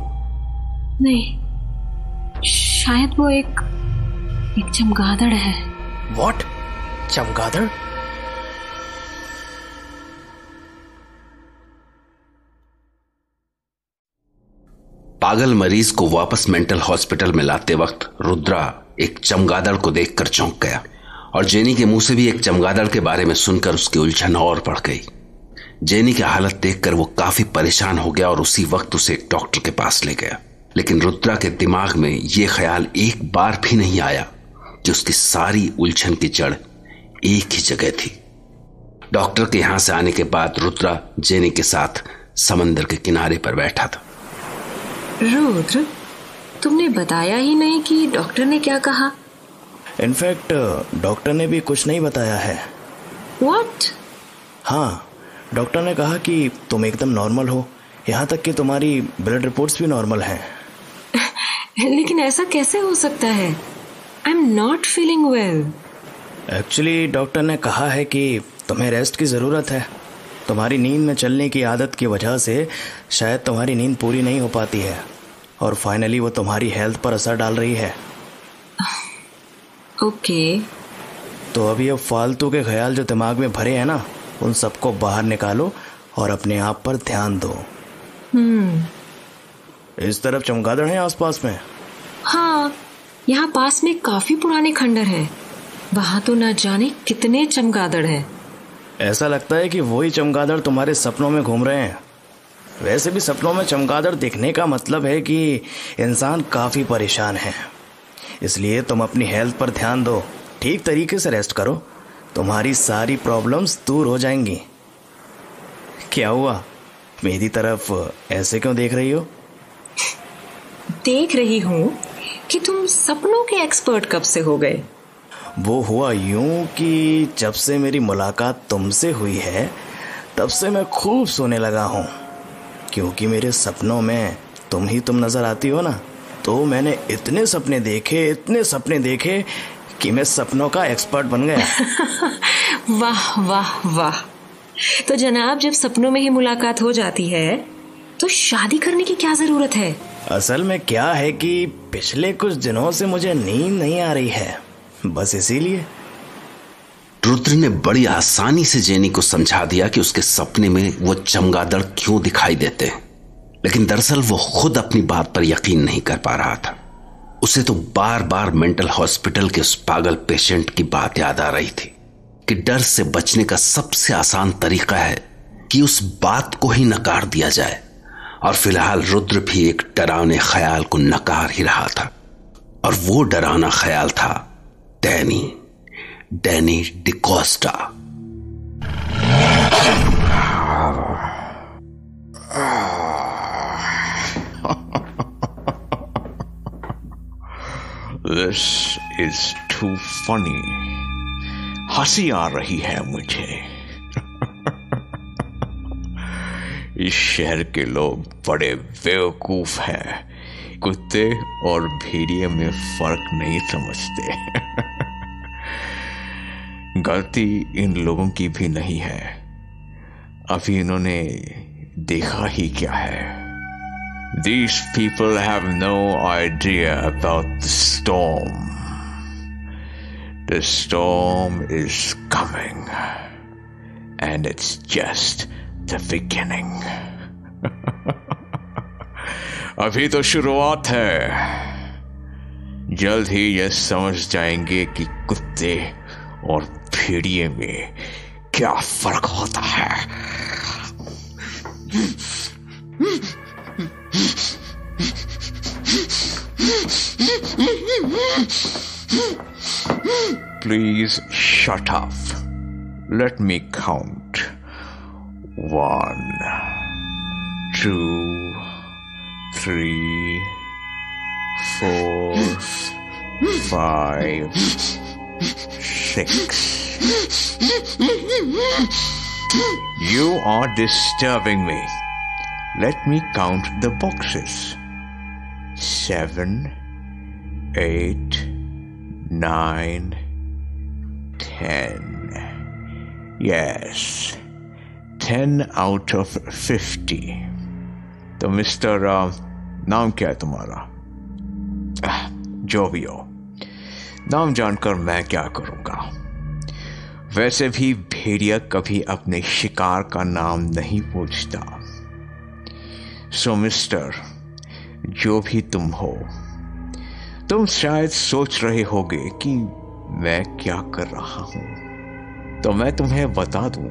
नहीं, शायद वो एक चमगादड़ है। व्हाट? चमगादड़? पागल मरीज को वापस मेंटल हॉस्पिटल में लाते वक्त रुद्रा एक चमगादड़ को देखकर चौंक गया और जेनी के मुंह से भी एक चमगादड़ के बारे में सुनकर उसकी उलझन और बढ़ गई। जेनी की हालत देखकर वो काफी परेशान हो गया और उसी वक्त उसे एक डॉक्टर के पास ले गया। लेकिन रुद्रा के दिमाग में यह ख्याल एक बार भी नहीं आया कि उसकी सारी उलझन की जड़ एक ही जगह थी। डॉक्टर के यहां से आने के बाद रुद्रा जेनी के साथ समंदर के किनारे पर बैठा था। रुद्र, तुमने बताया ही नहीं कि डॉक्टर ने क्या कहा। इनफैक्ट डॉक्टर ने भी कुछ नहीं बताया है। What? हाँ, डॉक्टर ने कहा कि तुम एकदम नॉर्मल हो, यहाँ तक कि तुम्हारी ब्लड रिपोर्ट्स भी नॉर्मल हैं। लेकिन ऐसा कैसे हो सकता है? I am not feeling well. Actually doctor ने कहा है कि तुम्हें रेस्ट की ज़रूरत है। तुम्हारी नींद में चलने की आदत की वजह से शायद तुम्हारी नींद पूरी नहीं हो पाती है और फाइनली वो तुम्हारी हेल्थ पर असर डाल रही है। ओके। तो अभी अब फालतू के ख्याल जो दिमाग में भरे हैं ना, उन सबको बाहर निकालो और अपने आप पर ध्यान दो। इस तरफ चमगादड़ है आसपास में? हाँ, यहाँ पास में काफी पुराने खंडर हैं। वहां तो ना जाने कितने चमगादड़ हैं। ऐसा लगता है कि वही चमगादड़ तुम्हारे सपनों में घूम रहे हैं। वैसे भी सपनों में चमगादड़ दिखने का मतलब है कि इंसान काफी परेशान है। इसलिए तुम अपनी हेल्थ पर ध्यान दो, ठीक तरीके से रेस्ट करो, तुम्हारी सारी प्रॉब्लम्स दूर हो जाएंगी। क्या हुआ? मेरी तरफ ऐसे क्यों देख रही हो? देख रही हूँ कि तुम सपनों के एक्सपर्ट कब से हो गए। वो हुआ यूं कि जब से मेरी मुलाकात तुमसे हुई है तब से मैं खूब सोने लगा हूँ, क्योंकि मेरे सपनों में तुम ही तुम नजर आती हो ना। तो मैंने इतने सपने देखे कि मैं सपनों का एक्सपर्ट बन गया। वाह वाह वाह। तो जनाब, जब सपनों में ही मुलाकात हो जाती है तो शादी करने की क्या जरूरत है? असल में क्या है कि पिछले कुछ दिनों से मुझे नींद नहीं आ रही है, बस इसीलिए। रुद्र ने बड़ी आसानी से जेनी को समझा दिया कि उसके सपने में वो चमगादड़ क्यों दिखाई देते हैं, लेकिन दरअसल वो खुद अपनी बात पर यकीन नहीं कर पा रहा था। उसे तो बार बार मेंटल हॉस्पिटल के उस पागल पेशेंट की बात याद आ रही थी कि डर से बचने का सबसे आसान तरीका है कि उस बात को ही नकार दिया जाए। और फिलहाल रुद्र भी एक डरावने ख्याल को नकार ही रहा था, और वो डरावना ख्याल था Danny D'Costa. is too funny. हंसी आ रही है मुझे। इस शहर के लोग बड़े बेवकूफ हैं। कुत्ते और भेड़िए में फर्क नहीं समझते। गलती इन लोगों की भी नहीं है। अभी इन्होंने देखा ही क्या है। These people have no idea about the storm. The storm is coming, and it's just the beginning. अभी तो शुरुआत है। जल्द ही ये समझ जाएंगे कि कुत्ते और भेड़िए में क्या फर्क होता है। Please shut up. Let me count. 1, 2, 3, 4, 5, 6. You are disturbing me. Let me count the boxes. 7, 8, 9, 10. Yes, 10 out of 50. तो मिस्टर नाम क्या है तुम्हारा? जो भी हो, नाम जानकर मैं क्या करूंगा। वैसे भी भेड़िया कभी अपने शिकार का नाम नहीं पूछता। सो मिस्टर, जो भी तुम हो, तुम शायद सोच रहे होगे कि मैं क्या कर रहा हूं। तो मैं तुम्हें बता दूं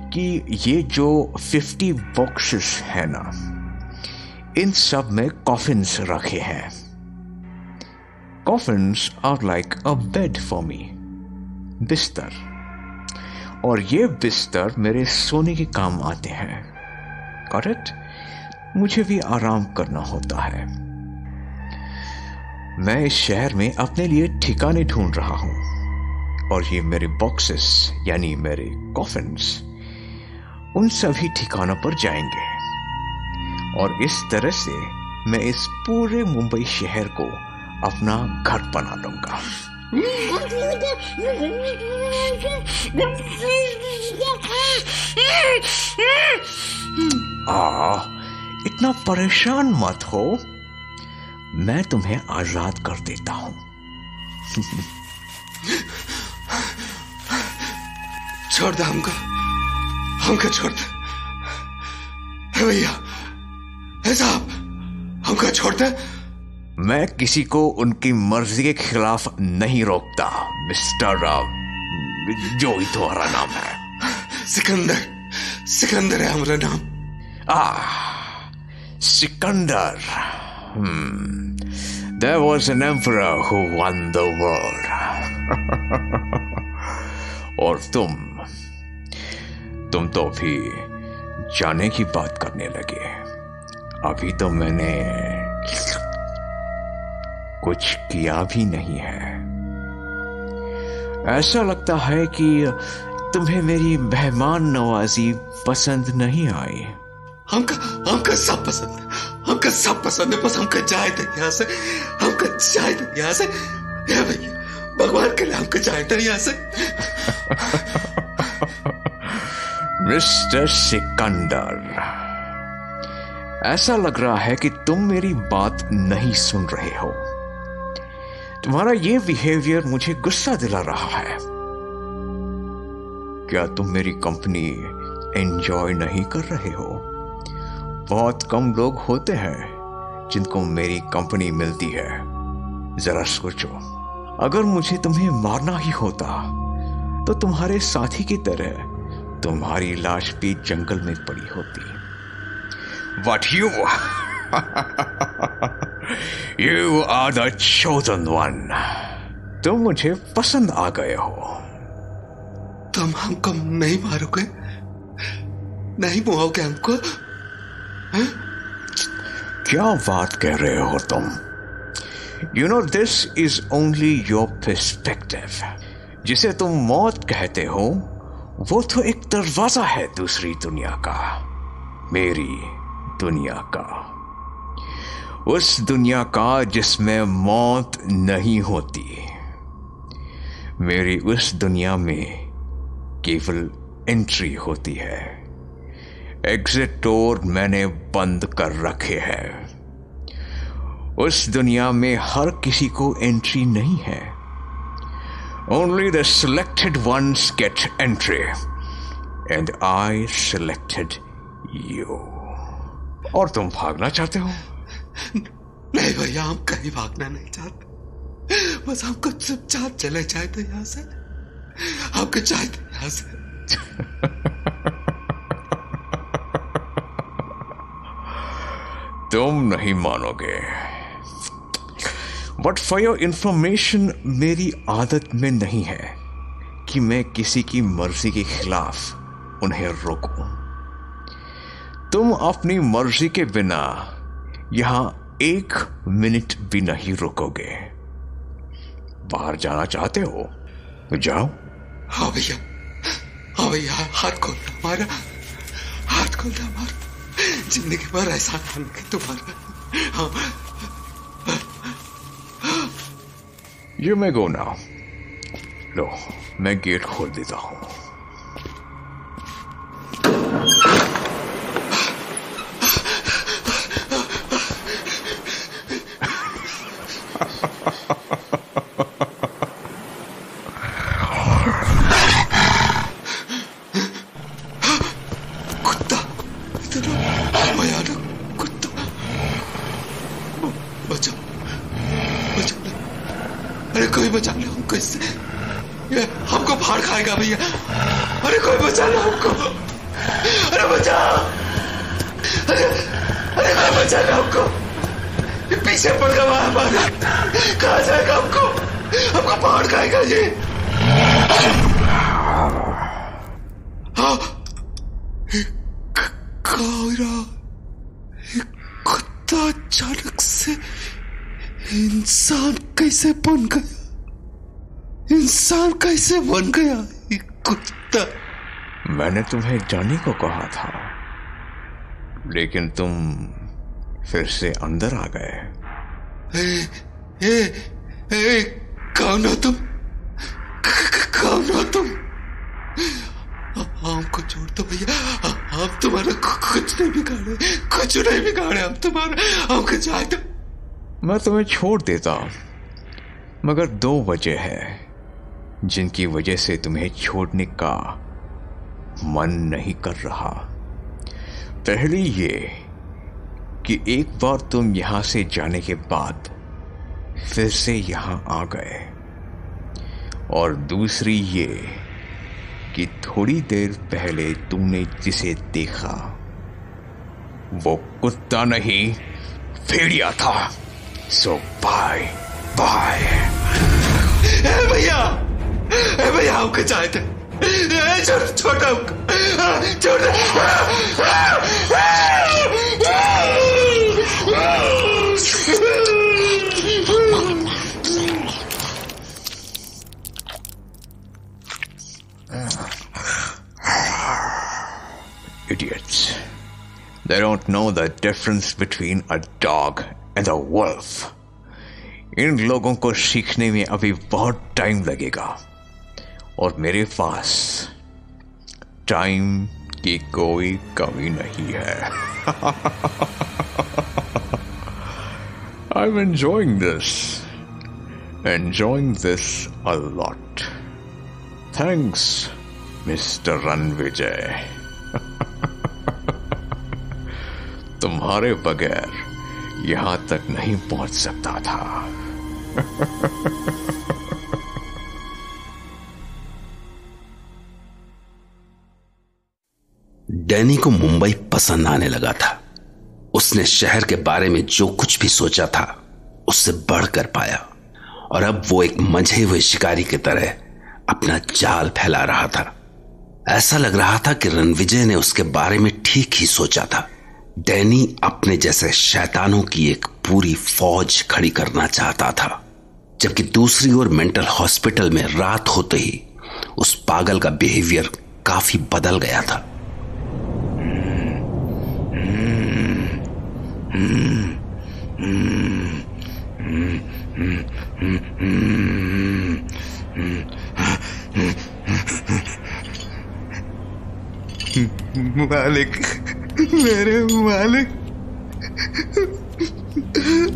कि ये जो 50 बॉक्सेस है ना, इन सब में कॉफिन्स रखे हैं। Coffins are like a bed for me, बिस्तर। और ये बिस्तर मेरे सोने के काम आते हैं। Got it? मुझे भी आराम करना होता है। मैं इस शहर में अपने लिए ठिकाने ढूंढ रहा हूं, और ये मेरे बॉक्सेस यानी मेरे कॉफिन्स उन सभी ठिकानों पर जाएंगे। और इस तरह से मैं इस पूरे मुंबई शहर को अपना घर बना लूंगा। इतना परेशान मत हो, मैं तुम्हें आजाद कर देता हूं। छोड़ दे हमको छोड़ दे भैया, साहब हमको छोड़ दे। मैं किसी को उनकी मर्जी के खिलाफ नहीं रोकता मिस्टर जो ही तुम्हारा नाम है। सिकंदर है हमारा नाम। Sikandar. There was an emperor who won the world. और तुम तो भी जाने की बात करने लगे। अभी तो मैंने कुछ किया भी नहीं है। ऐसा लगता है कि तुम्हें मेरी मेहमान नवाजी पसंद नहीं आई। हमका सब पसंद है, हमका सब पसंद है। बस हमका जाए थे यहाँ से, हमका जाए थे यहाँ से। भैया भगवान के लिए हमका जाए थे यहाँ से। मिस्टर सिकंदर, ऐसा लग रहा है कि तुम मेरी बात नहीं सुन रहे हो। तुम्हारा ये बिहेवियर मुझे गुस्सा दिला रहा है। क्या तुम मेरी कंपनी एंजॉय नहीं कर रहे हो? बहुत कम लोग होते हैं जिनको मेरी कंपनी मिलती है। जरा सोचो, अगर मुझे तुम्हें मारना ही होता तो तुम्हारे साथी की तरह तुम्हारी लाश भी जंगल में पड़ी होती। But you are the chosen one. तुम मुझे पसंद आ गए हो। तुम हमको नहीं मारोगे, नहीं मुआओगे हमको? क्या बात कह रहे हो तुम? You know, this is only your perspective. जिसे तुम मौत कहते हो वो तो एक दरवाजा है दूसरी दुनिया का, मेरी दुनिया का, उस दुनिया का जिसमें मौत नहीं होती। मेरी उस दुनिया में केवल एंट्री होती है, एग्जिट डोर मैंने बंद कर रखे हैं। उस दुनिया में हर किसी को एंट्री नहीं है। Only the selected ones get entry, and I selected you. और तुम भागना चाहते हो? नहीं भैया, हम कहीं भागना नहीं चाहते, बस हमको चुपचाप चले जाए तो यहाँ से, हमको जाए तो यहाँ से। तुम नहीं मानोगे, बट फॉर योर इंफॉर्मेशन मेरी आदत में नहीं है कि मैं किसी की मर्जी के खिलाफ उन्हें रोकूं। तुम अपनी मर्जी के बिना यहां 1 मिनट भी नहीं रुकोगे। बाहर जाना चाहते हो तो जाओ। हाँ भैया, हाँ भैया, हाथ खोलना हमारा, हाथ खोलना हमारा, जिंदगी भर ऐसा खाने के तुम्हारा। हाँ, You may go now. लो, मैं गेट खोल देता हूं। कुत्ता, इतना भयानक कुत्ता, बचाओ, बचाओ, अरे कोई बचा लो हमको इससे, ये हमको फाड़ खाएगा भैया, अरे कोई बचा लो हमको, अरे बचाओ, अरे अरे कोई बचा लो हमको, ये पीछे पड़ गया हमारा, कहाँ जाएगा हमको, हमको फाड़ खाएगा ये। हाँ, कुत्ता अचानक से इंसान कैसे बन गया, इंसान कैसे बन गया ये कुत्ता? मैंने तुम्हें जाने को कहा था, लेकिन तुम फिर से अंदर आ गए। कौन हो तुम? कौन हो तुम? हमको छोड़ दो भैया, हम तुम्हारा कुछ नहीं बिगाड़े, कुछ नहीं बिगाड़े हम तुम्हारा, हमको जाए दो। मैं तुम्हें छोड़ देता, मगर 2 वजह है जिनकी वजह से तुम्हें छोड़ने का मन नहीं कर रहा। पहली ये कि एक बार तुम यहां से जाने के बाद फिर से यहां आ गए, और दूसरी ये कि थोड़ी देर पहले तुमने जिसे देखा वो कुत्ता नहीं भेड़िया था। सो बाय बाय। भैया, भैया हमको जाए थे, छोटा छोटा। Idiots. They don't know the difference between a dog and a wolf. इन लोगों को सीखने में अभी बहुत टाइम लगेगा, और मेरे पास टाइम की कोई कमी नहीं है। I'm enjoying this a lot. Thanks, Mr. Ranvijay. तुम्हारे बगैर यहां तक नहीं पहुंच सकता था। डैनी को मुंबई पसंद आने लगा था। उसने शहर के बारे में जो कुछ भी सोचा था उससे बढ़कर पाया, और अब वो एक मंझे हुए शिकारी की तरह अपना जाल फैला रहा था। ऐसा लग रहा था कि रणविजय ने उसके बारे में ठीक ही सोचा था। डैनी अपने जैसे शैतानों की एक पूरी फौज खड़ी करना चाहता था, जबकि दूसरी ओर मेंटल हॉस्पिटल में रात होते ही उस पागल का बिहेवियर काफी बदल गया था। मालिक, मेरे मालिक,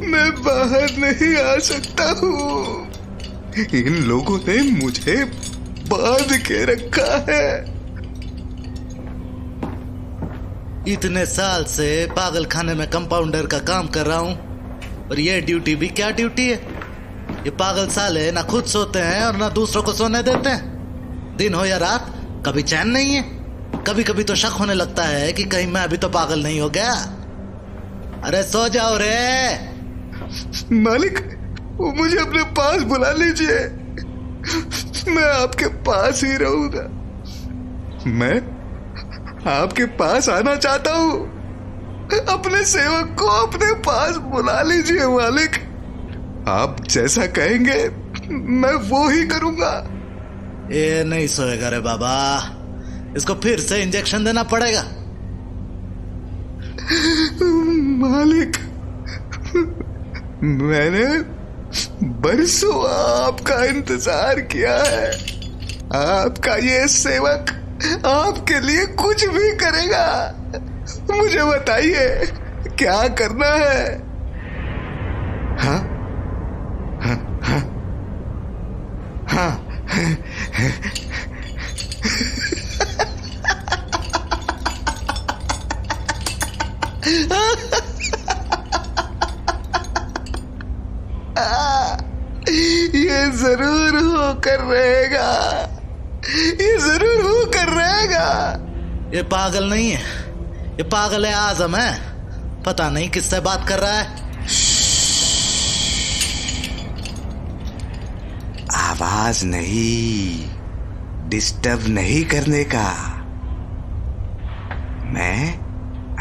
मैं बाहर नहीं आ सकता हूँ। इन लोगों ने मुझे बांध के रखा है। इतने साल से पागल खाने में कंपाउंडर का काम कर रहा हूँ, और ये ड्यूटी भी क्या ड्यूटी है। ये पागल साले ना खुद सोते हैं और ना दूसरों को सोने देते हैं। दिन हो या रात कभी चैन नहीं है। कभी कभी तो शक होने लगता है कि कहीं मैं अभी तो पागल नहीं हो गया। अरे सो जाओ रे। मालिक, मुझे अपने पास बुला लीजिए, मैं आपके पास ही रहूंगा। मैं आपके पास आना चाहता हूँ। अपने सेवक को अपने पास बुला लीजिए मालिक। आप जैसा कहेंगे मैं वो ही करूंगा। ये नहीं सोएगा रे बाबा, इसको फिर से इंजेक्शन देना पड़ेगा। मालिक, मैंने बरसों आपका इंतजार किया है। आपका ये सेवक आपके लिए कुछ भी करेगा। मुझे बताइए क्या करना है। हाँ हाँ हाँ हाँ ये जरूर होकर रहेगा, ये जरूर होकर रहेगा। ये पागल नहीं है, ये पागल है आजम है। पता नहीं किससे बात कर रहा है। आवाज नहीं, डिस्टर्ब नहीं करने का। मैं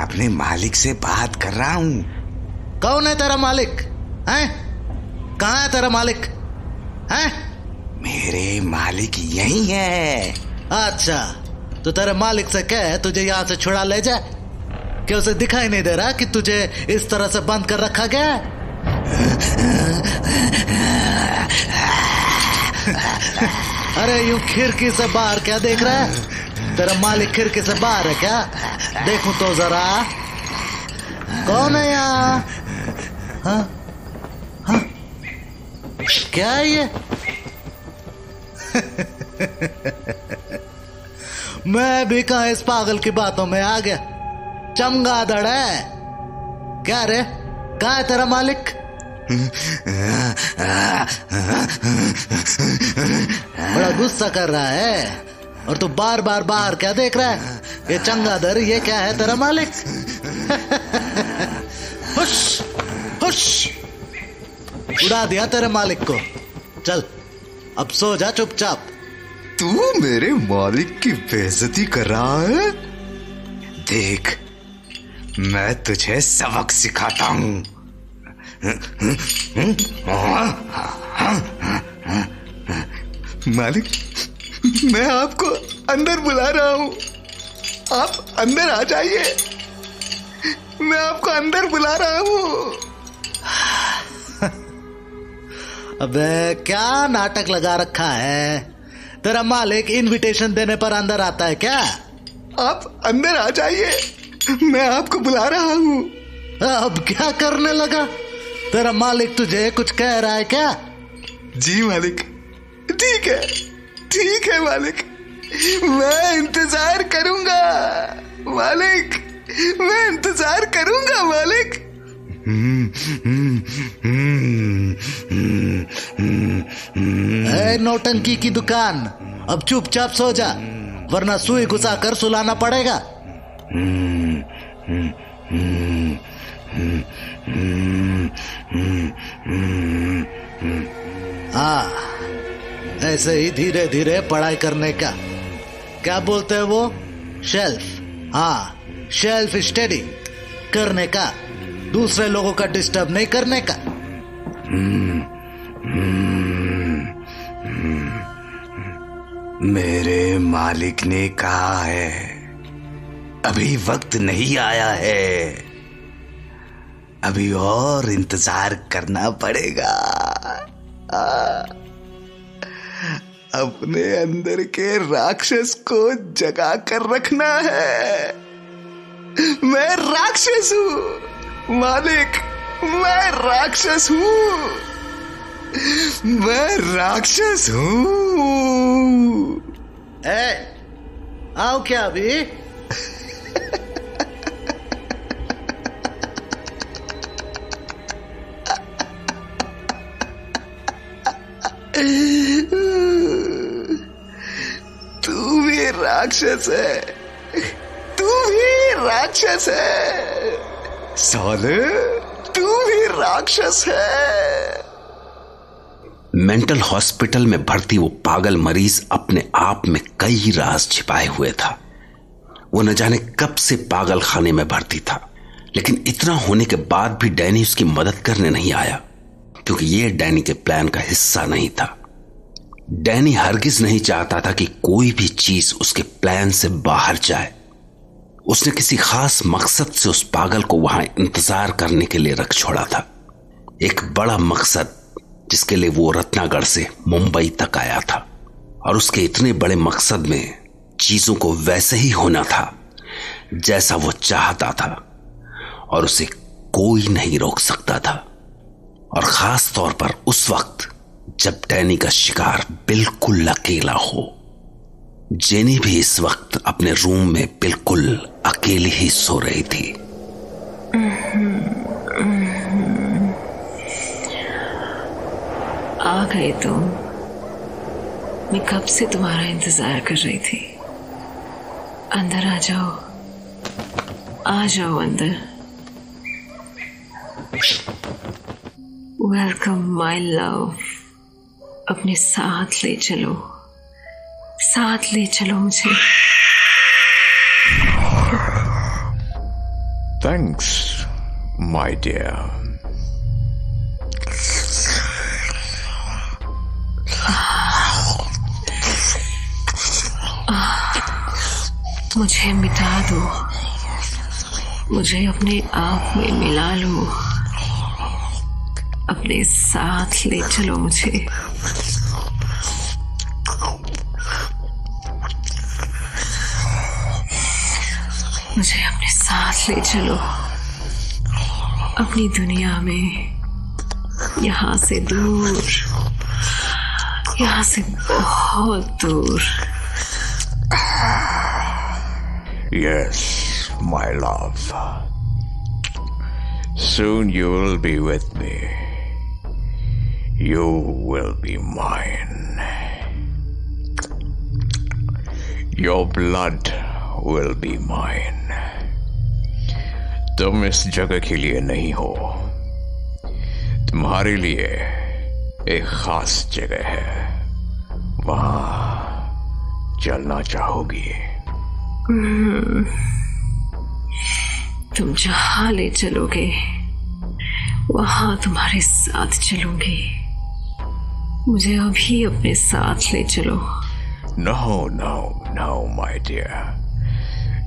अपने मालिक से बात कर रहा हूं। कौन है तेरा मालिक? हैं? कहाँ है तेरा मालिक? हैं? मेरे मालिक यही है। अच्छा, तो तेरे मालिक से कह तुझे यहाँ से छुड़ा ले जाए। क्या उसे दिखाई नहीं दे रहा कि तुझे इस तरह से बंद कर रखा गया है? अरे यूं खिड़की से बाहर क्या देख रहा है? तेरा मालिक खिड़की से बाहर है क्या? देखूं तो जरा, कौन है यहाँ? हाँ? हाँ? क्या है ये? मैं भी कहा इस पागल की बातों में आ गया। चमगादड़ है क्या रे? कहाँ है तेरा मालिक? बड़ा गुस्सा कर रहा है और तू बार बार बाहर क्या देख रहा है? ये चमगादड़, ये क्या है तेरा मालिक? हुश हुश, उड़ा दिया तेरे मालिक को। चल अब सो जा चुपचाप। तू मेरे मालिक की बेइज्जती कर रहा है? देख, मैं तुझे सबक सिखाता हूं। मालिक, मैं आपको अंदर बुला रहा हूं, आप अंदर आ जाइए। मैं आपको अंदर बुला रहा हूं। अबे क्या नाटक लगा रखा है? तेरा मालिक इनविटेशन देने पर अंदर आता है क्या? आप अंदर आ जाइए, मैं आपको बुला रहा हूं। अब क्या करने लगा? तेरा मालिक तुझे कुछ कह रहा है क्या? जी मालिक, ठीक है मालिक, मैं इंतजार करूंगा मालिक, मैं इंतजार करूंगा मालिक। नौटंकी की दुकान, अब चुपचाप सो जा, वरना सुई घुसा कर सुलाना पड़ेगा। हाँ, ऐसे ही धीरे धीरे पढ़ाई करने का, क्या बोलते हैं वो, शेल्फ। हाँ, शेल्फ स्टडी करने का। दूसरे लोगों का डिस्टर्ब नहीं करने का। मेरे मालिक ने कहा है अभी वक्त नहीं आया है, अभी और इंतजार करना पड़ेगा। अपने अंदर के राक्षस को जगा कर रखना है। मैं राक्षस हूं मालिक, मैं राक्षस हूं, मैं राक्षस हूं। आओ क्या अभी? तू भी राक्षस है, तू भी राक्षस है साले, तू भी राक्षस है। मेंटल हॉस्पिटल में भर्ती वो पागल मरीज अपने आप में कई राज छिपाए हुए था। वो न जाने कब से पागल खाने में भर्ती था, लेकिन इतना होने के बाद भी डैनी उसकी मदद करने नहीं आया, क्योंकि ये डैनी के प्लान का हिस्सा नहीं था। डैनी हरगिज नहीं चाहता था कि कोई भी चीज उसके प्लान से बाहर जाए। उसने किसी खास मकसद से उस पागल को वहां इंतजार करने के लिए रख छोड़ा था, एक बड़ा मकसद जिसके लिए वो रत्नागढ़ से मुंबई तक आया था। और उसके इतने बड़े मकसद में चीजों को वैसे ही होना था जैसा वो चाहता था, और उसे कोई नहीं रोक सकता था। और खास तौर पर उस वक्त जब डैनी का शिकार बिल्कुल अकेला हो। जेनी भी इस वक्त अपने रूम में बिल्कुल अकेली ही सो रही थी। आ गए तुम। मैं कब से तुम्हारा इंतजार कर रही थी। अंदर आ जाओ, आ जाओ अंदर। Welcome my love. अपने साथ ले चलो, साथ ले चलो मुझे। Thanks my dear. मुझे मिटा दो, मुझे अपने आप में मिला लो, अपने साथ ले चलो मुझे। मुझे अपने साथ ले चलो, अपनी दुनिया में, यहाँ से दूर, यहाँ से बहुत दूर। Yes, my love. Soon you will be with me. You will be mine. Your blood will be mine. तुम इस जगह के लिए नहीं हो, तुम्हारे लिए एक खास जगह है, वहां चलना चाहोगी? तुम जहां ले चलोगे वहां तुम्हारे साथ चलूंगी। मुझे अभी अपने साथ ले चलो। No no no my dear,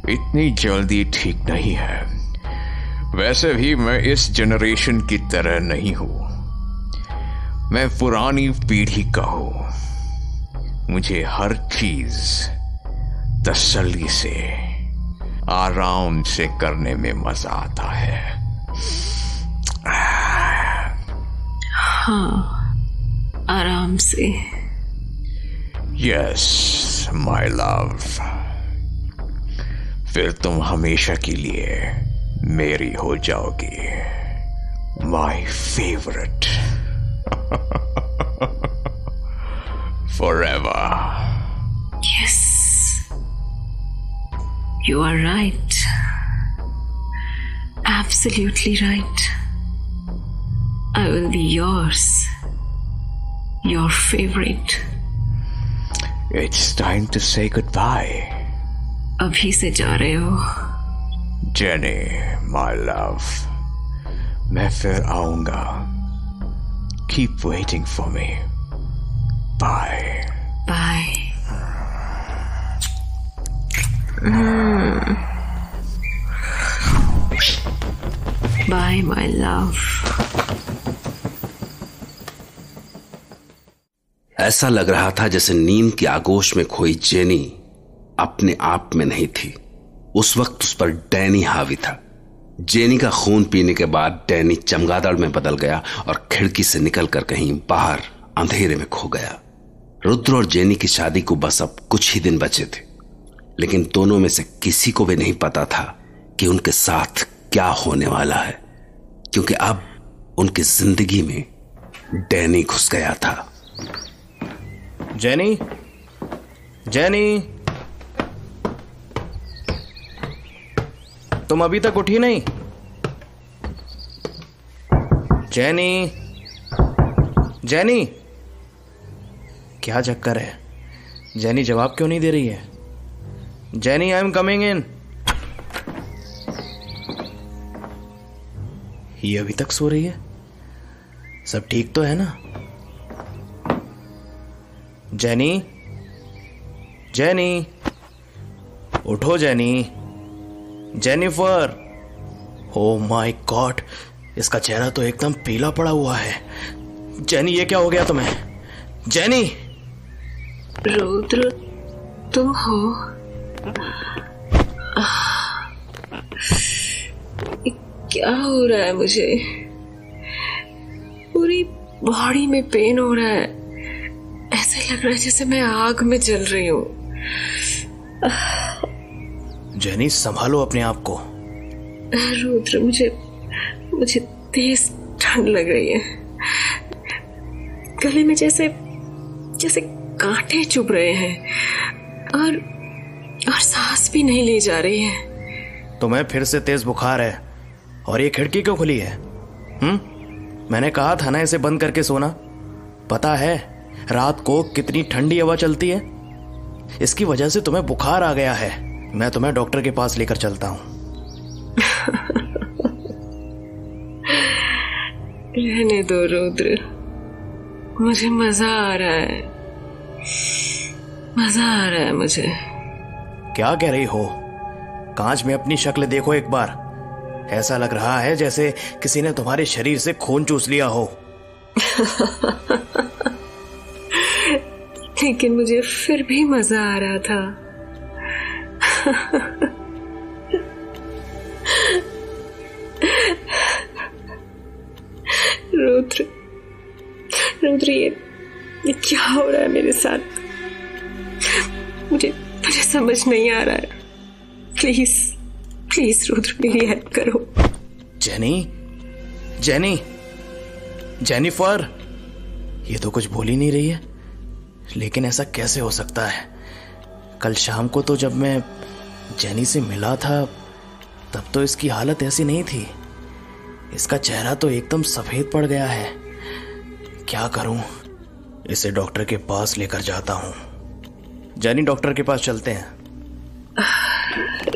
इतनी जल्दी ठीक नहीं है। वैसे भी मैं इस जनरेशन की तरह नहीं हूं, मैं पुरानी पीढ़ी का हूं। मुझे हर चीज तसल्ली से, आराम से करने में मजा आता है। हाँ, आराम से। यस माय लव, फिर तुम हमेशा के लिए मेरी हो जाओगी, my favourite, forever. Yes, you are right, absolutely right. I will be yours, your favorite. It's time to say goodbye. अभी से जा रहे हो? Jenny, my love, मैं फिर आऊंगा। Keep waiting for me. Bye bye. Bye my love. ऐसा लग रहा था जैसे नींद की आगोश में खोई जेनी अपने आप में नहीं थी। उस वक्त उस पर डैनी हावी था। जेनी का खून पीने के बाद डैनी चमगादड़ में बदल गया और खिड़की से निकलकर कहीं बाहर अंधेरे में खो गया। रुद्र और जेनी की शादी को बस अब कुछ ही दिन बचे थे, लेकिन दोनों में से किसी को भी नहीं पता था कि उनके साथ क्या होने वाला है, क्योंकि अब उनकी जिंदगी में डैनी घुस गया था। जेनी, जेनी, तुम अभी तक उठी नहीं? जेनी, जेनी, क्या चक्कर है? जेनी जवाब क्यों नहीं दे रही है? Jenny, I am coming in. ये अभी तक सो रही है? सब ठीक तो है ना? जेनी, जेनी, उठो jenny, Jennifer. Oh my God, इसका चेहरा तो एकदम पीला पड़ा हुआ है। जेनी, ये क्या हो गया तुम्हें? जेनी! रुद्र, तुम हो? क्या हो रहा है मुझे? पूरी बॉडी में पेन हो रहा है। ऐसे लग रहा है जैसे मैं आग में जल रही हूँ। जेनी, संभालो अपने आप को। रुद्र, मुझे तेज ठंड लग रही है। गले में जैसे कांटे चुभ रहे हैं और सांस भी नहीं ली जा रही है। तुम्हें फिर से तेज बुखार है और ये खिड़की क्यों खुली है? मैंने कहा था ना इसे बंद करके सोना। पता है रात को कितनी ठंडी हवा चलती है? इसकी वजह से तुम्हें बुखार आ गया है। मैं तुम्हें डॉक्टर के पास लेकर चलता हूं। रहने दो रुद्र, मुझे मजा आ रहा है मुझे। क्या कह रही हो? कांच में अपनी शक्ल देखो एक बार। ऐसा लग रहा है जैसे किसी ने तुम्हारे शरीर से खून चूस लिया हो। लेकिन मुझे फिर भी मजा आ रहा था। रुद्र, ये क्या हो रहा है मेरे साथ? मुझे समझ नहीं आ रहा है। प्लीज रुद्र, मेरी हेल्प करो। जेनिफर, ये तो कुछ बोल ही नहीं रही है। लेकिन ऐसा कैसे हो सकता है? कल शाम को तो जब मैं जेनी से मिला था तब तो इसकी हालत ऐसी नहीं थी। इसका चेहरा तो एकदम सफेद पड़ गया है। क्या करूं? इसे डॉक्टर के पास लेकर जाता हूं। जेनी, डॉक्टर के पास चलते हैं।